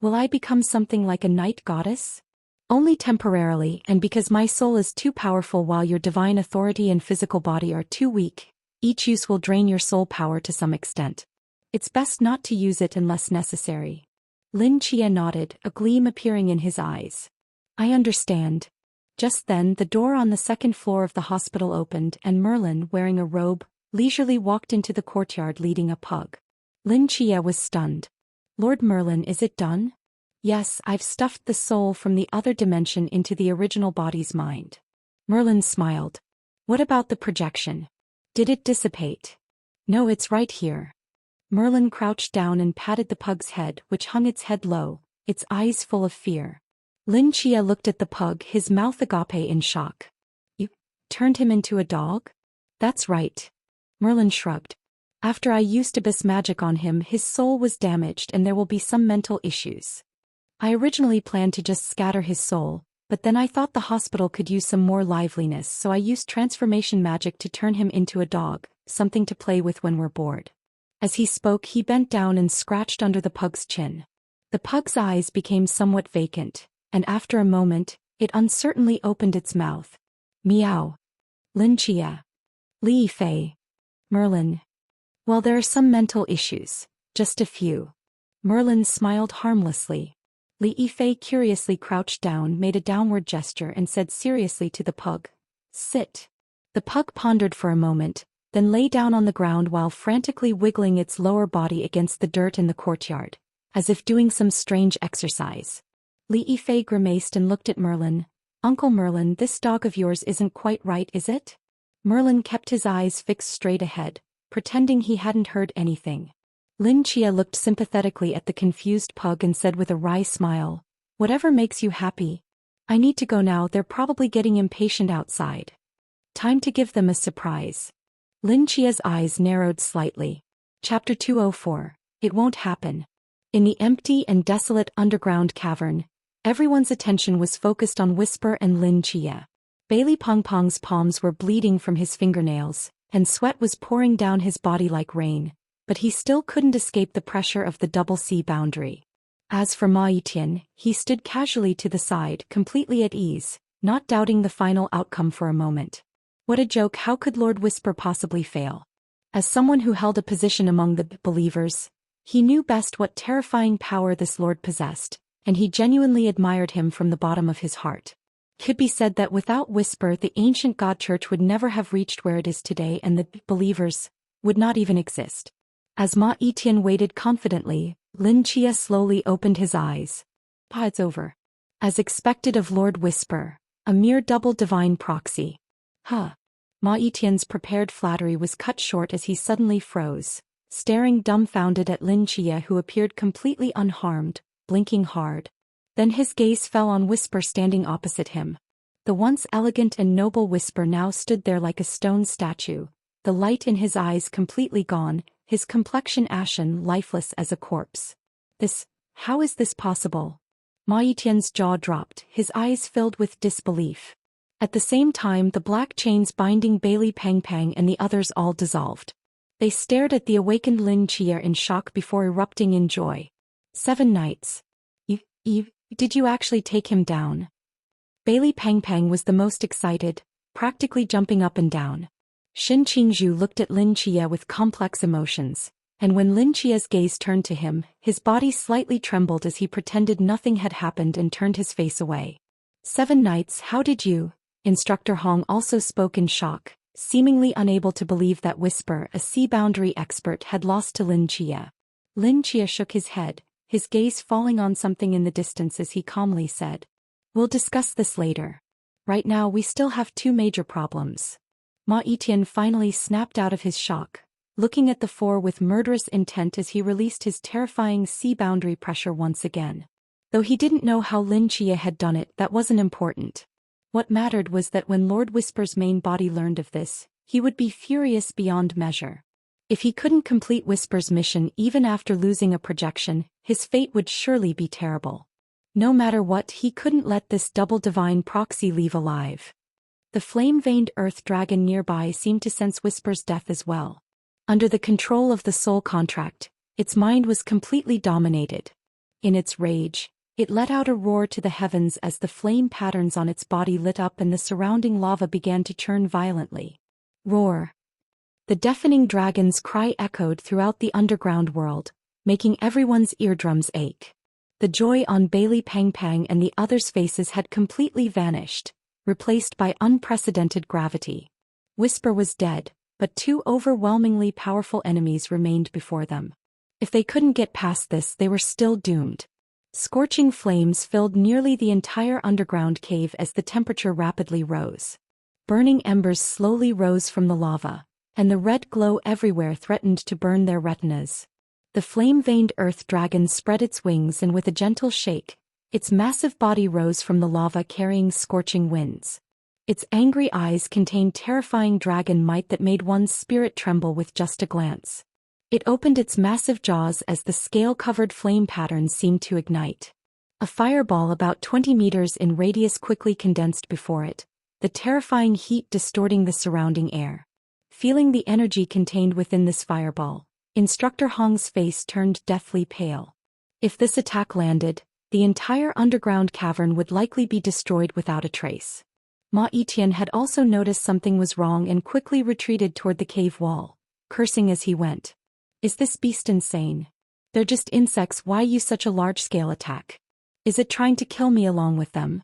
"Will I become something like a night goddess?" "Only temporarily, and because my soul is too powerful while your divine authority and physical body are too weak, each use will drain your soul power to some extent. It's best not to use it unless necessary." Lin Chia nodded, a gleam appearing in his eyes. "I understand." Just then, the door on the 2nd floor of the hospital opened and Merlin, wearing a robe, leisurely walked into the courtyard leading a pug. Lin Chia was stunned. "Lord Merlin, is it done?" "Yes, I've stuffed the soul from the other dimension into the original body's mind." Merlin smiled. "What about the projection? Did it dissipate?" No, it's right here. Merlin crouched down and patted the pug's head, which hung its head low, its eyes full of fear. Lin Chia looked at the pug, his mouth agape in shock. You turned him into a dog? That's right. Merlin shrugged. After I used abyss magic on him, his soul was damaged and there will be some mental issues. I originally planned to just scatter his soul, but then I thought the hospital could use some more liveliness, so I used transformation magic to turn him into a dog, something to play with when we're bored. As he spoke, he bent down and scratched under the pug's chin. The pug's eyes became somewhat vacant, and after a moment, it uncertainly opened its mouth. Meow. Lin Chia. Li Fei. Merlin. Well, there are some mental issues. Just a few. Merlin smiled harmlessly. Li Fei curiously crouched down, made a downward gesture and said seriously to the pug, "Sit." The pug pondered for a moment, then lay down on the ground while frantically wiggling its lower body against the dirt in the courtyard, as if doing some strange exercise. Li Fei grimaced and looked at Merlin. "Uncle Merlin, this dog of yours isn't quite right, is it?" Merlin kept his eyes fixed straight ahead, pretending he hadn't heard anything. Lin Chia looked sympathetically at the confused pug and said with a wry smile, "Whatever makes you happy. I need to go now, they're probably getting impatient outside. Time to give them a surprise." Lin Chia's eyes narrowed slightly. Chapter 204. It won't happen. In the empty and desolate underground cavern, everyone's attention was focused on Whisper and Lin Chia. Bailey Pong Pong's palms were bleeding from his fingernails, and sweat was pouring down his body like rain, but he still couldn't escape the pressure of the double C boundary. As for Ma Yitian, he stood casually to the side, completely at ease, not doubting the final outcome for a moment. What a joke, how could Lord Whisper possibly fail? As someone who held a position among the believers, he knew best what terrifying power this lord possessed, and he genuinely admired him from the bottom of his heart. It could be said that without Whisper, the ancient God Church would never have reached where it is today, and the believers would not even exist. As Ma Yitian waited confidently, Lin Chia slowly opened his eyes. It's over. As expected of Lord Whisper, a mere double divine proxy. Ma Yitian's prepared flattery was cut short as he suddenly froze, staring dumbfounded at Lin Chia, who appeared completely unharmed, blinking hard. Then his gaze fell on Whisper standing opposite him. The once elegant and noble Whisper now stood there like a stone statue, the light in his eyes completely gone, his complexion ashen, lifeless as a corpse. How is this possible? Ma Yitian's jaw dropped, his eyes filled with disbelief. At the same time, the black chains binding Bailey Pang Pang and the others all dissolved. They stared at the awakened Lin Chia in shock before erupting in joy. 7 nights. Did you actually take him down? Bailey Pang Pang was the most excited, practically jumping up and down. Xin Qingzhu looked at Lin Chia with complex emotions, and when Lin Chia's gaze turned to him, his body slightly trembled as he pretended nothing had happened and turned his face away. 7 nights, how did you? Instructor Hong also spoke in shock, seemingly unable to believe that Whisper, a sea boundary expert, had lost to Lin Chia. Lin Chia shook his head, his gaze falling on something in the distance as he calmly said, "We'll discuss this later. Right now we still have 2 major problems." Ma Yitian finally snapped out of his shock, looking at the 4 with murderous intent as he released his terrifying sea boundary pressure once again. Though he didn't know how Lin Chia had done it, that wasn't important. What mattered was that when Lord Whisper's main body learned of this, he would be furious beyond measure. If he couldn't complete Whisper's mission even after losing a projection, his fate would surely be terrible. No matter what, he couldn't let this double divine proxy leave alive. The flame-veined earth dragon nearby seemed to sense Whisper's death as well. Under the control of the soul contract, its mind was completely dominated. In its rage, it let out a roar to the heavens as the flame patterns on its body lit up and the surrounding lava began to churn violently. Roar. The deafening dragon's cry echoed throughout the underground world, making everyone's eardrums ache. The joy on Bailey Pang Pang and the others' faces had completely vanished, replaced by unprecedented gravity. Whisper was dead, but 2 overwhelmingly powerful enemies remained before them. If they couldn't get past this, they were still doomed. Scorching flames filled nearly the entire underground cave as the temperature rapidly rose. Burning embers slowly rose from the lava, and the red glow everywhere threatened to burn their retinas. The flame-veined earth dragon spread its wings, and with a gentle shake, its massive body rose from the lava carrying scorching winds. Its angry eyes contained terrifying dragon might that made one's spirit tremble with just a glance. It opened its massive jaws as the scale-covered flame patterns seemed to ignite. A fireball about 20 meters in radius quickly condensed before it, the terrifying heat distorting the surrounding air. Feeling the energy contained within this fireball, Instructor Hong's face turned deathly pale. If this attack landed, the entire underground cavern would likely be destroyed without a trace. Ma Yiqian had also noticed something was wrong and quickly retreated toward the cave wall, cursing as he went. Is this beast insane? They're just insects, why use such a large-scale attack? Is it trying to kill me along with them?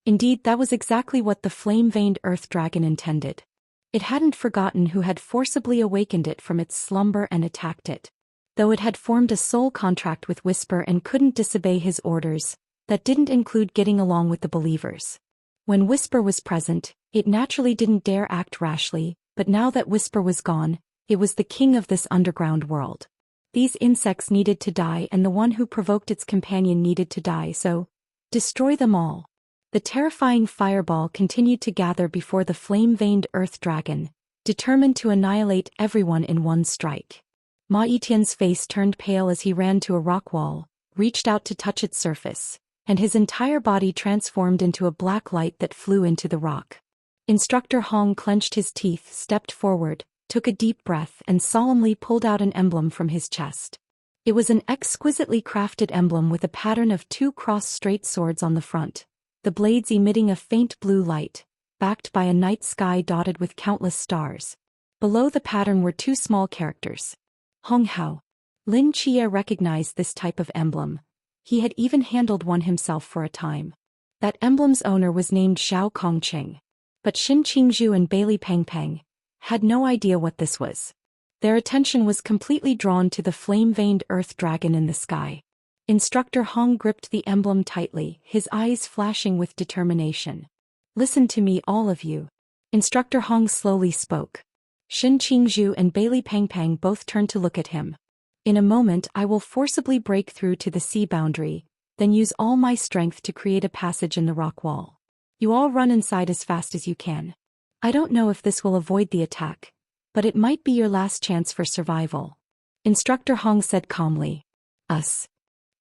Indeed, that was exactly what the flame-veined earth dragon intended. It hadn't forgotten who had forcibly awakened it from its slumber and attacked it. Though it had formed a soul contract with Whisper and couldn't disobey his orders, that didn't include getting along with the believers. When Whisper was present, it naturally didn't dare act rashly, but now that Whisper was gone, it was the king of this underground world. These insects needed to die, and the one who provoked its companion needed to die, so destroy them all. The terrifying fireball continued to gather before the flame-veined earth dragon, determined to annihilate everyone in one strike. Ma Yiqian's face turned pale as he ran to a rock wall, reached out to touch its surface, and his entire body transformed into a black light that flew into the rock. Instructor Hong clenched his teeth, stepped forward, took a deep breath, and solemnly pulled out an emblem from his chest. It was an exquisitely crafted emblem with a pattern of two crossed straight swords on the front, the blades emitting a faint blue light, backed by a night sky dotted with countless stars. Below the pattern were two small characters. Hong Hao. Lin Chia recognized this type of emblem. He had even handled one himself for a time. That emblem's owner was named Xiao Kongqing. But Xin Qingzhu and Bailey Pengpeng had no idea what this was. Their attention was completely drawn to the flame-veined earth dragon in the sky. Instructor Hong gripped the emblem tightly, his eyes flashing with determination. Listen to me, all of you. Instructor Hong slowly spoke. Xin Qingzhu and Bailey Pengpeng both turned to look at him. In a moment I will forcibly break through to the sea boundary, then use all my strength to create a passage in the rock wall. You all run inside as fast as you can. I don't know if this will avoid the attack, but it might be your last chance for survival. Instructor Hong said calmly. Us.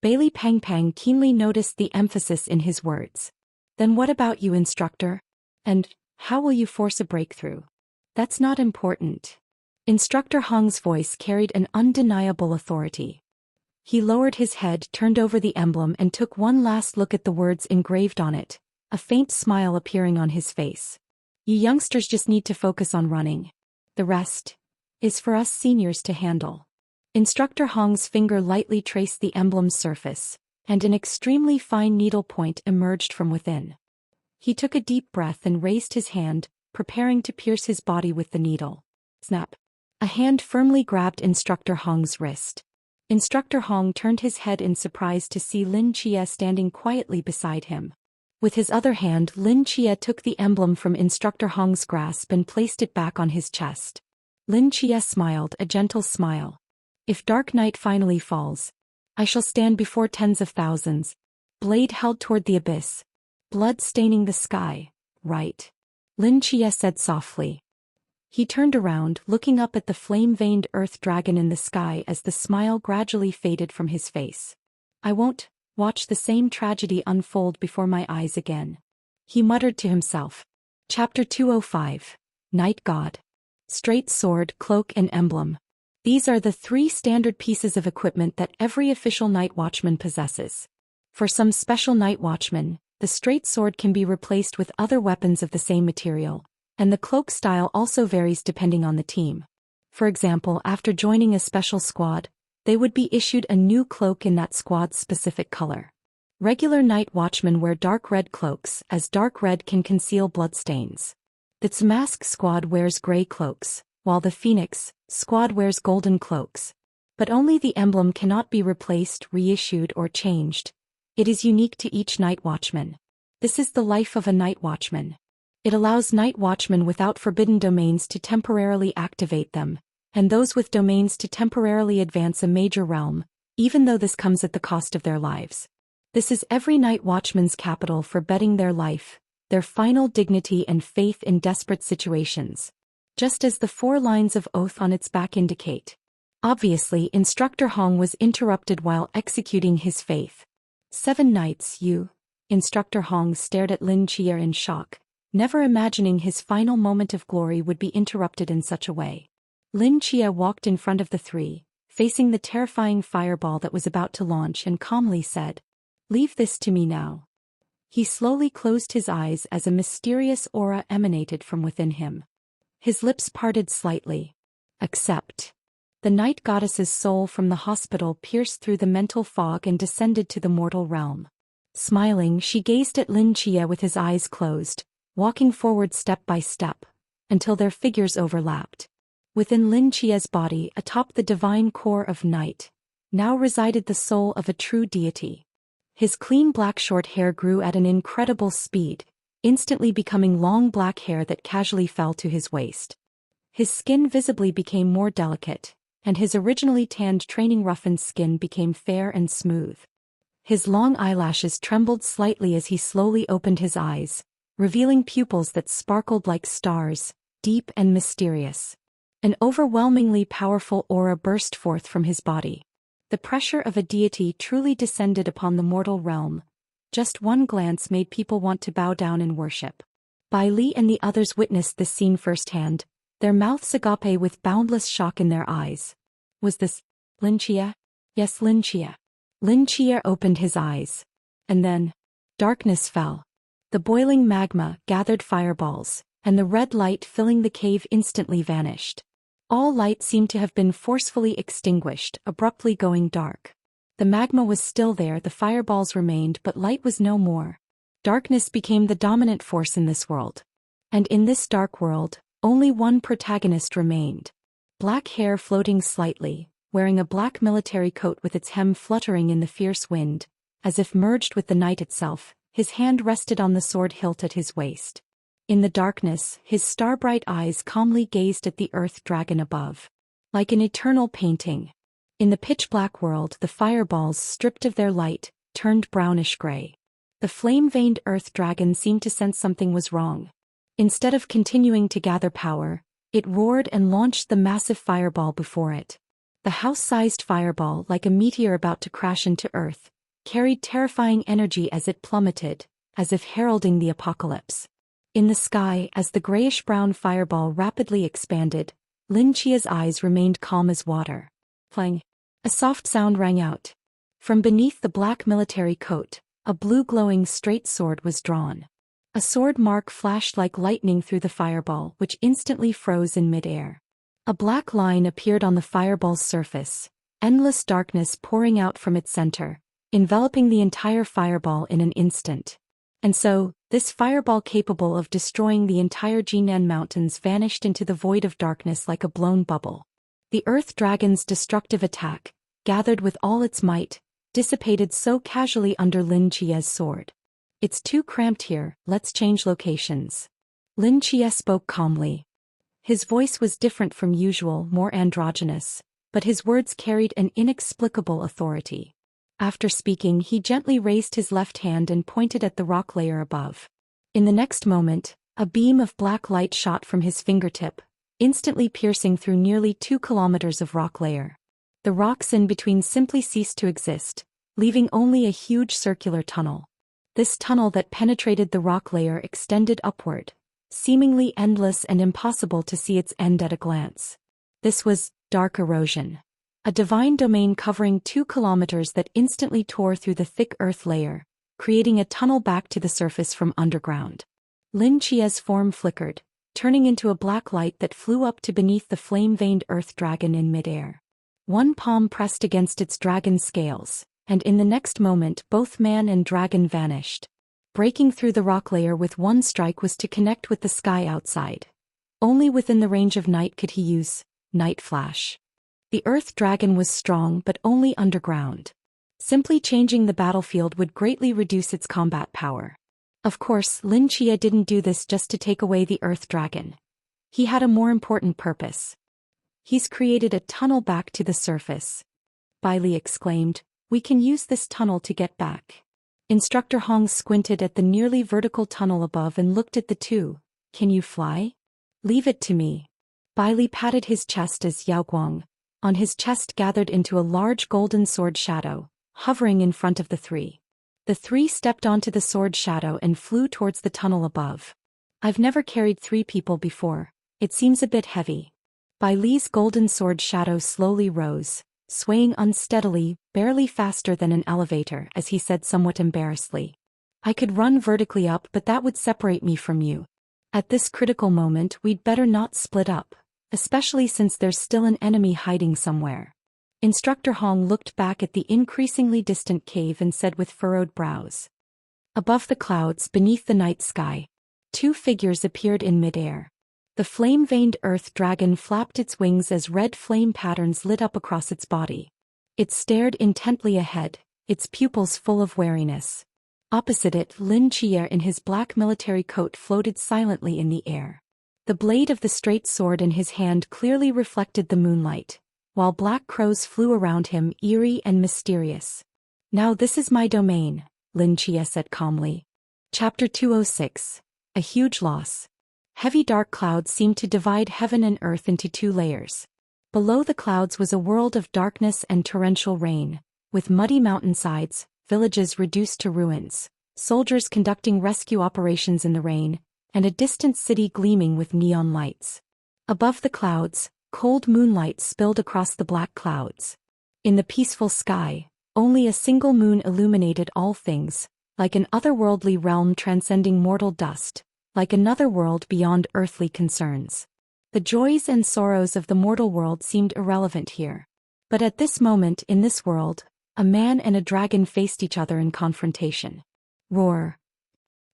Bailey Pengpeng keenly noticed the emphasis in his words. Then what about you, Instructor? And how will you force a breakthrough? That's not important. Instructor Hong's voice carried an undeniable authority. He lowered his head, turned over the emblem, and took one last look at the words engraved on it, a faint smile appearing on his face. You youngsters just need to focus on running. The rest is for us seniors to handle. Instructor Hong's finger lightly traced the emblem's surface, and an extremely fine needle point emerged from within. He took a deep breath and raised his hand, preparing to pierce his body with the needle. Snap. A hand firmly grabbed Instructor Hong's wrist. Instructor Hong turned his head in surprise to see Lin Chia standing quietly beside him. With his other hand, Lin Chia took the emblem from Instructor Hong's grasp and placed it back on his chest. Lin Chia smiled, a gentle smile. If dark night finally falls, I shall stand before tens of thousands, blade held toward the abyss, blood staining the sky, right? Lin Chia said softly. He turned around, looking up at the flame-veined earth dragon in the sky as the smile gradually faded from his face. I won't watch the same tragedy unfold before my eyes again. He muttered to himself. Chapter 205. Night God. Straight sword, cloak, and emblem. These are the three standard pieces of equipment that every official night watchman possesses. For some special night watchmen, the straight sword can be replaced with other weapons of the same material, and the cloak style also varies depending on the team. For example, after joining a special squad, they would be issued a new cloak in that squad's specific color. Regular night watchmen wear dark red cloaks, as dark red can conceal bloodstains. The Tsamask squad wears gray cloaks, while the Phoenix squad wears golden cloaks. But only the emblem cannot be replaced, reissued, or changed. It is unique to each night watchman. This is the life of a night watchman. It allows night watchmen without forbidden domains to temporarily activate them, and those with domains to temporarily advance a major realm, even though this comes at the cost of their lives. This is every night watchman's capital for betting their life, their final dignity and faith in desperate situations. Just as the 4 lines of oath on its back indicate. Obviously, Instructor Hong was interrupted while executing his faith. 7 nights, you. Instructor Hong stared at Lin Chia in shock, never imagining his final moment of glory would be interrupted in such a way. Lin Chia walked in front of the 3, facing the terrifying fireball that was about to launch and calmly said, "Leave this to me now." He slowly closed his eyes as a mysterious aura emanated from within him. His lips parted slightly. Accept. The night goddess's soul from the hospital pierced through the mental fog and descended to the mortal realm. Smiling, she gazed at Lin Chia with his eyes closed, walking forward step by step, until their figures overlapped. Within Lin Chia's body, atop the divine core of night, now resided the soul of a true deity. His clean black short hair grew at an incredible speed, instantly becoming long black hair that casually fell to his waist. His skin visibly became more delicate, and his originally tanned training roughened skin became fair and smooth. His long eyelashes trembled slightly as he slowly opened his eyes, revealing pupils that sparkled like stars, deep and mysterious. An overwhelmingly powerful aura burst forth from his body. The pressure of a deity truly descended upon the mortal realm. Just one glance made people want to bow down in worship. Bai Li and the others witnessed this scene firsthand, their mouths agape with boundless shock in their eyes. Was this Lin Chia? Yes, Lin Chia. Lin Chia opened his eyes. And then, darkness fell. The boiling magma gathered fireballs, and the red light filling the cave instantly vanished. All light seemed to have been forcefully extinguished, abruptly going dark. The magma was still there, the fireballs remained, but light was no more. Darkness became the dominant force in this world. And in this dark world, only one protagonist remained. Black hair floating slightly, wearing a black military coat with its hem fluttering in the fierce wind, as if merged with the night itself, his hand rested on the sword hilt at his waist. In the darkness, his star-bright eyes calmly gazed at the earth dragon above. Like an eternal painting. In the pitch-black world, the fireballs, stripped of their light, turned brownish-gray. The flame-veined earth dragon seemed to sense something was wrong. Instead of continuing to gather power, it roared and launched the massive fireball before it. The house-sized fireball, like a meteor about to crash into Earth, carried terrifying energy as it plummeted, as if heralding the apocalypse. In the sky, as the grayish-brown fireball rapidly expanded, Lin Chia's eyes remained calm as water. Clang! A soft sound rang out. From beneath the black military coat, a blue glowing straight sword was drawn. A sword mark flashed like lightning through the fireball, which instantly froze in mid-air. A black line appeared on the fireball's surface, endless darkness pouring out from its center, enveloping the entire fireball in an instant. And so, this fireball capable of destroying the entire Jinan Mountains vanished into the void of darkness like a blown bubble. The Earth Dragon's destructive attack, gathered with all its might, dissipated so casually under Lin Chia's sword. "It's too cramped here, let's change locations." Lin Chia spoke calmly. His voice was different from usual, more androgynous, but his words carried an inexplicable authority. After speaking, he gently raised his left hand and pointed at the rock layer above. In the next moment, a beam of black light shot from his fingertip, instantly piercing through nearly 2 kilometers of rock layer. The rocks in between simply ceased to exist, leaving only a huge circular tunnel. This tunnel that penetrated the rock layer extended upward, seemingly endless and impossible to see its end at a glance. This was dark erosion. A divine domain covering 2 kilometers that instantly tore through the thick earth layer, creating a tunnel back to the surface from underground. Lin Chia's form flickered, turning into a black light that flew up to beneath the flame-veined earth dragon in midair. One palm pressed against its dragon scales, and in the next moment both man and dragon vanished. Breaking through the rock layer with one strike was to connect with the sky outside. Only within the range of night could he use Night Flash. The Earth Dragon was strong but only underground. Simply changing the battlefield would greatly reduce its combat power. Of course, Lin Chia didn't do this just to take away the Earth Dragon. He had a more important purpose. He's created a tunnel back to the surface. Bai Li exclaimed, "We can use this tunnel to get back." Instructor Hong squinted at the nearly vertical tunnel above and looked at the two. "Can you fly?" "Leave it to me." Bai Li patted his chest as Yao Guang, on his chest, gathered into a large golden sword shadow, hovering in front of the three. The three stepped onto the sword shadow and flew towards the tunnel above. "I've never carried 3 people before. It seems a bit heavy." Bai Li's golden sword shadow slowly rose, swaying unsteadily, barely faster than an elevator, as he said somewhat embarrassedly, "I could run vertically up, but that would separate me from you. At this critical moment, we'd better not split up, especially since there's still an enemy hiding somewhere." Instructor Hong looked back at the increasingly distant cave and said with furrowed brows. Above the clouds, beneath the night sky, 2 figures appeared in midair. The flame-veined earth dragon flapped its wings as red flame patterns lit up across its body. It stared intently ahead, its pupils full of wariness. Opposite it, Lin Chia in his black military coat floated silently in the air. The blade of the straight sword in his hand clearly reflected the moonlight, while black crows flew around him, eerie and mysterious. "Now this is my domain," Lin Chia said calmly. Chapter 206. A huge loss. Heavy dark clouds seemed to divide heaven and earth into 2 layers. Below the clouds was a world of darkness and torrential rain, with muddy mountainsides, villages reduced to ruins, soldiers conducting rescue operations in the rain, and a distant city gleaming with neon lights. Above the clouds, cold moonlight spilled across the black clouds. In the peaceful sky, only a single moon illuminated all things, like an otherworldly realm transcending mortal dust, like another world beyond earthly concerns. The joys and sorrows of the mortal world seemed irrelevant here. But at this moment in this world, a man and a dragon faced each other in confrontation. Roar.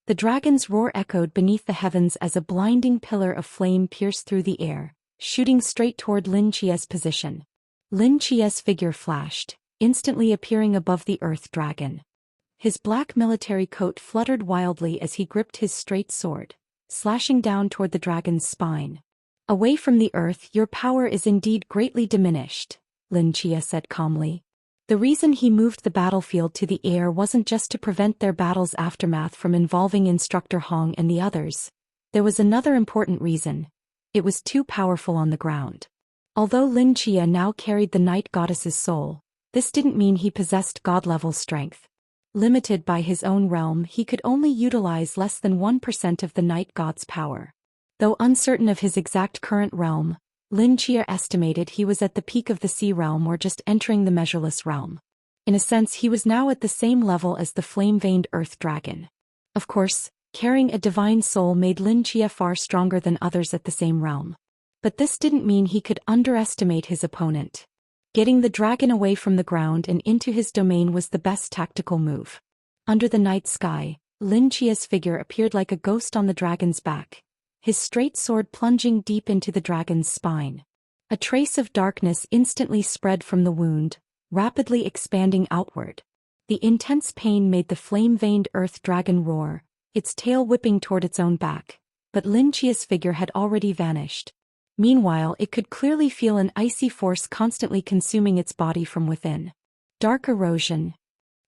The dragon's roar echoed beneath the heavens as a blinding pillar of flame pierced through the air, shooting straight toward Lin Chia's position. Lin Chia's figure flashed, instantly appearing above the earth dragon. His black military coat fluttered wildly as he gripped his straight sword, slashing down toward the dragon's spine. "Away from the earth, your power is indeed greatly diminished," Lin Chia said calmly. The reason he moved the battlefield to the air wasn't just to prevent their battle's aftermath from involving Instructor Hong and the others. There was another important reason. It was too powerful on the ground. Although Lin Chia now carried the night goddess's soul, this didn't mean he possessed god-level strength. Limited by his own realm, he could only utilize less than 1% of the night god's power. Though uncertain of his exact current realm, Lin Chia estimated he was at the peak of the sea realm or just entering the measureless realm. In a sense, he was now at the same level as the flame-veined earth dragon. Of course, carrying a divine soul made Lin Chia far stronger than others at the same realm. But this didn't mean he could underestimate his opponent. Getting the dragon away from the ground and into his domain was the best tactical move. Under the night sky, Lin Chia's figure appeared like a ghost on the dragon's back, his straight sword plunging deep into the dragon's spine. A trace of darkness instantly spread from the wound, rapidly expanding outward. The intense pain made the flame-veined earth dragon roar, its tail whipping toward its own back, but Lin Chia's figure had already vanished. Meanwhile, it could clearly feel an icy force constantly consuming its body from within. Dark erosion.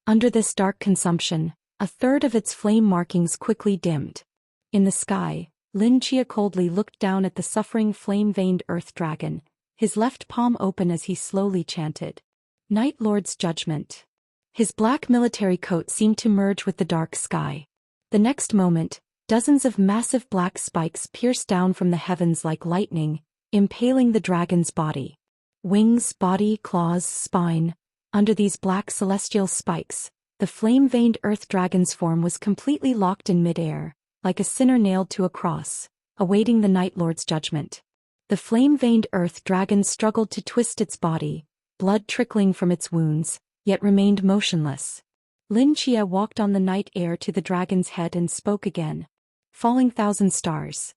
Under this dark consumption, a third of its flame markings quickly dimmed. In the sky, Lin Chia coldly looked down at the suffering flame-veined earth dragon, his left palm open as he slowly chanted, "Night Lord's Judgment." His black military coat seemed to merge with the dark sky. The next moment, dozens of massive black spikes pierced down from the heavens like lightning, impaling the dragon's body. Wings, body, claws, spine. Under these black celestial spikes, the flame-veined earth dragon's form was completely locked in midair, like a sinner nailed to a cross, awaiting the Night Lord's judgment. The flame-veined earth dragon struggled to twist its body, blood trickling from its wounds, yet remained motionless. Lin Chia walked on the night air to the dragon's head and spoke again. "Falling thousand stars."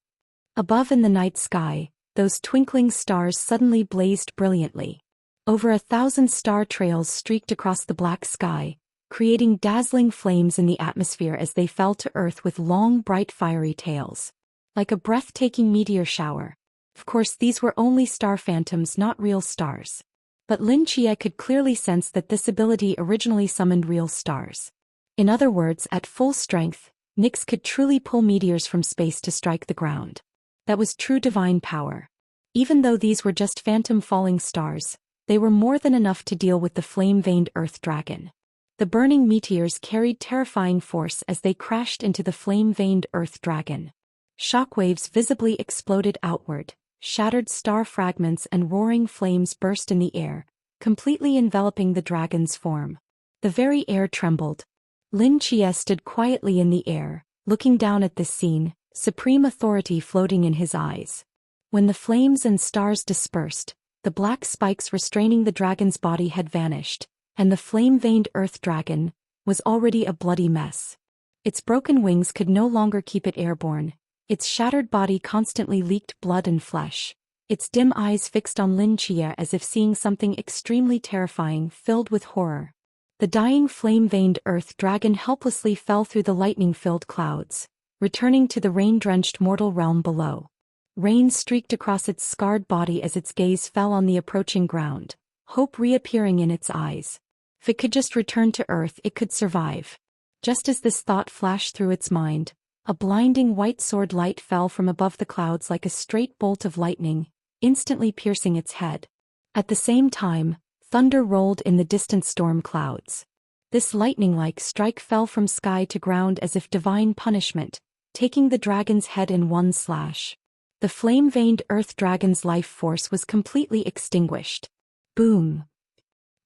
Above in the night sky, those twinkling stars suddenly blazed brilliantly. Over 1,000 star trails streaked across the black sky, creating dazzling flames in the atmosphere as they fell to earth with long, bright fiery tails. Like a breathtaking meteor shower. Of course, these were only star phantoms, not real stars. But Lin Chia could clearly sense that this ability originally summoned real stars. In other words, at full strength, Nyx could truly pull meteors from space to strike the ground. That was true divine power. Even though these were just phantom falling stars, they were more than enough to deal with the flame-veined Earth Dragon. The burning meteors carried terrifying force as they crashed into the flame-veined Earth Dragon. Shockwaves visibly exploded outward, shattered star fragments and roaring flames burst in the air, completely enveloping the dragon's form. The very air trembled. Lin Chia stood quietly in the air, looking down at this scene, supreme authority floating in his eyes. When the flames and stars dispersed, the black spikes restraining the dragon's body had vanished, and the flame-veined Earth Dragon was already a bloody mess. Its broken wings could no longer keep it airborne. Its shattered body constantly leaked blood and flesh. Its dim eyes fixed on Lin Chia as if seeing something extremely terrifying, filled with horror. The dying flame-veined Earth Dragon helplessly fell through the lightning-filled clouds, returning to the rain-drenched mortal realm below. Rain streaked across its scarred body as its gaze fell on the approaching ground, hope reappearing in its eyes. If it could just return to Earth, it could survive. Just as this thought flashed through its mind, a blinding white sword light fell from above the clouds like a straight bolt of lightning, instantly piercing its head. At the same time, thunder rolled in the distant storm clouds. This lightning-like strike fell from sky to ground as if divine punishment, taking the dragon's head in one slash. The flame-veined Earth Dragon's life force was completely extinguished. Boom!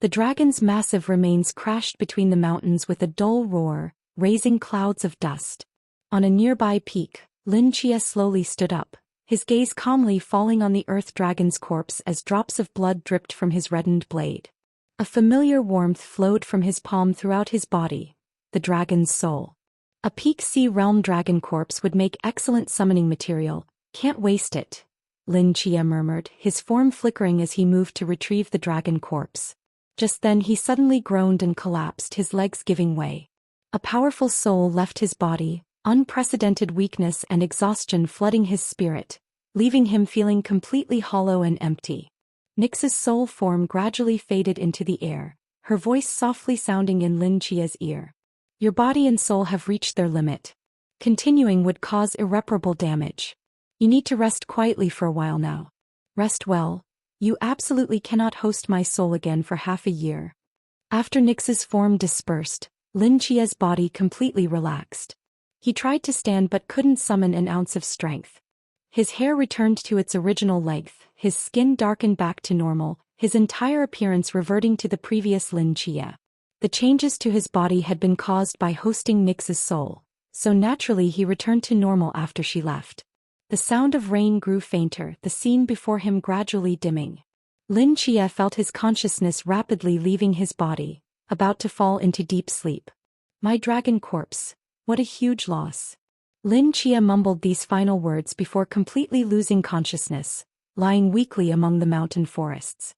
The dragon's massive remains crashed between the mountains with a dull roar, raising clouds of dust. On a nearby peak, Lin Chia slowly stood up, his gaze calmly falling on the Earth Dragon's corpse as drops of blood dripped from his reddened blade. A familiar warmth flowed from his palm throughout his body, the dragon's soul. A peak sea realm dragon corpse would make excellent summoning material. Can't waste it, Lin Chia murmured, his form flickering as he moved to retrieve the dragon corpse. Just then he suddenly groaned and collapsed, his legs giving way. A powerful soul left his body, unprecedented weakness and exhaustion flooding his spirit, leaving him feeling completely hollow and empty. Nyx's soul form gradually faded into the air, her voice softly sounding in Lin Chia's ear. Your body and soul have reached their limit. Continuing would cause irreparable damage. You need to rest quietly for a while now. Rest well. You absolutely cannot host my soul again for half a year. After Nyx's form dispersed, Lin Chia's body completely relaxed. He tried to stand but couldn't summon an ounce of strength. His hair returned to its original length, his skin darkened back to normal, his entire appearance reverting to the previous Lin Chia. The changes to his body had been caused by hosting Nyx's soul, so naturally he returned to normal after she left. The sound of rain grew fainter, the scene before him gradually dimming. Lin Chia felt his consciousness rapidly leaving his body, about to fall into deep sleep. My dragon corpse, what a huge loss. Lin Chia mumbled these final words before completely losing consciousness, lying weakly among the mountain forests.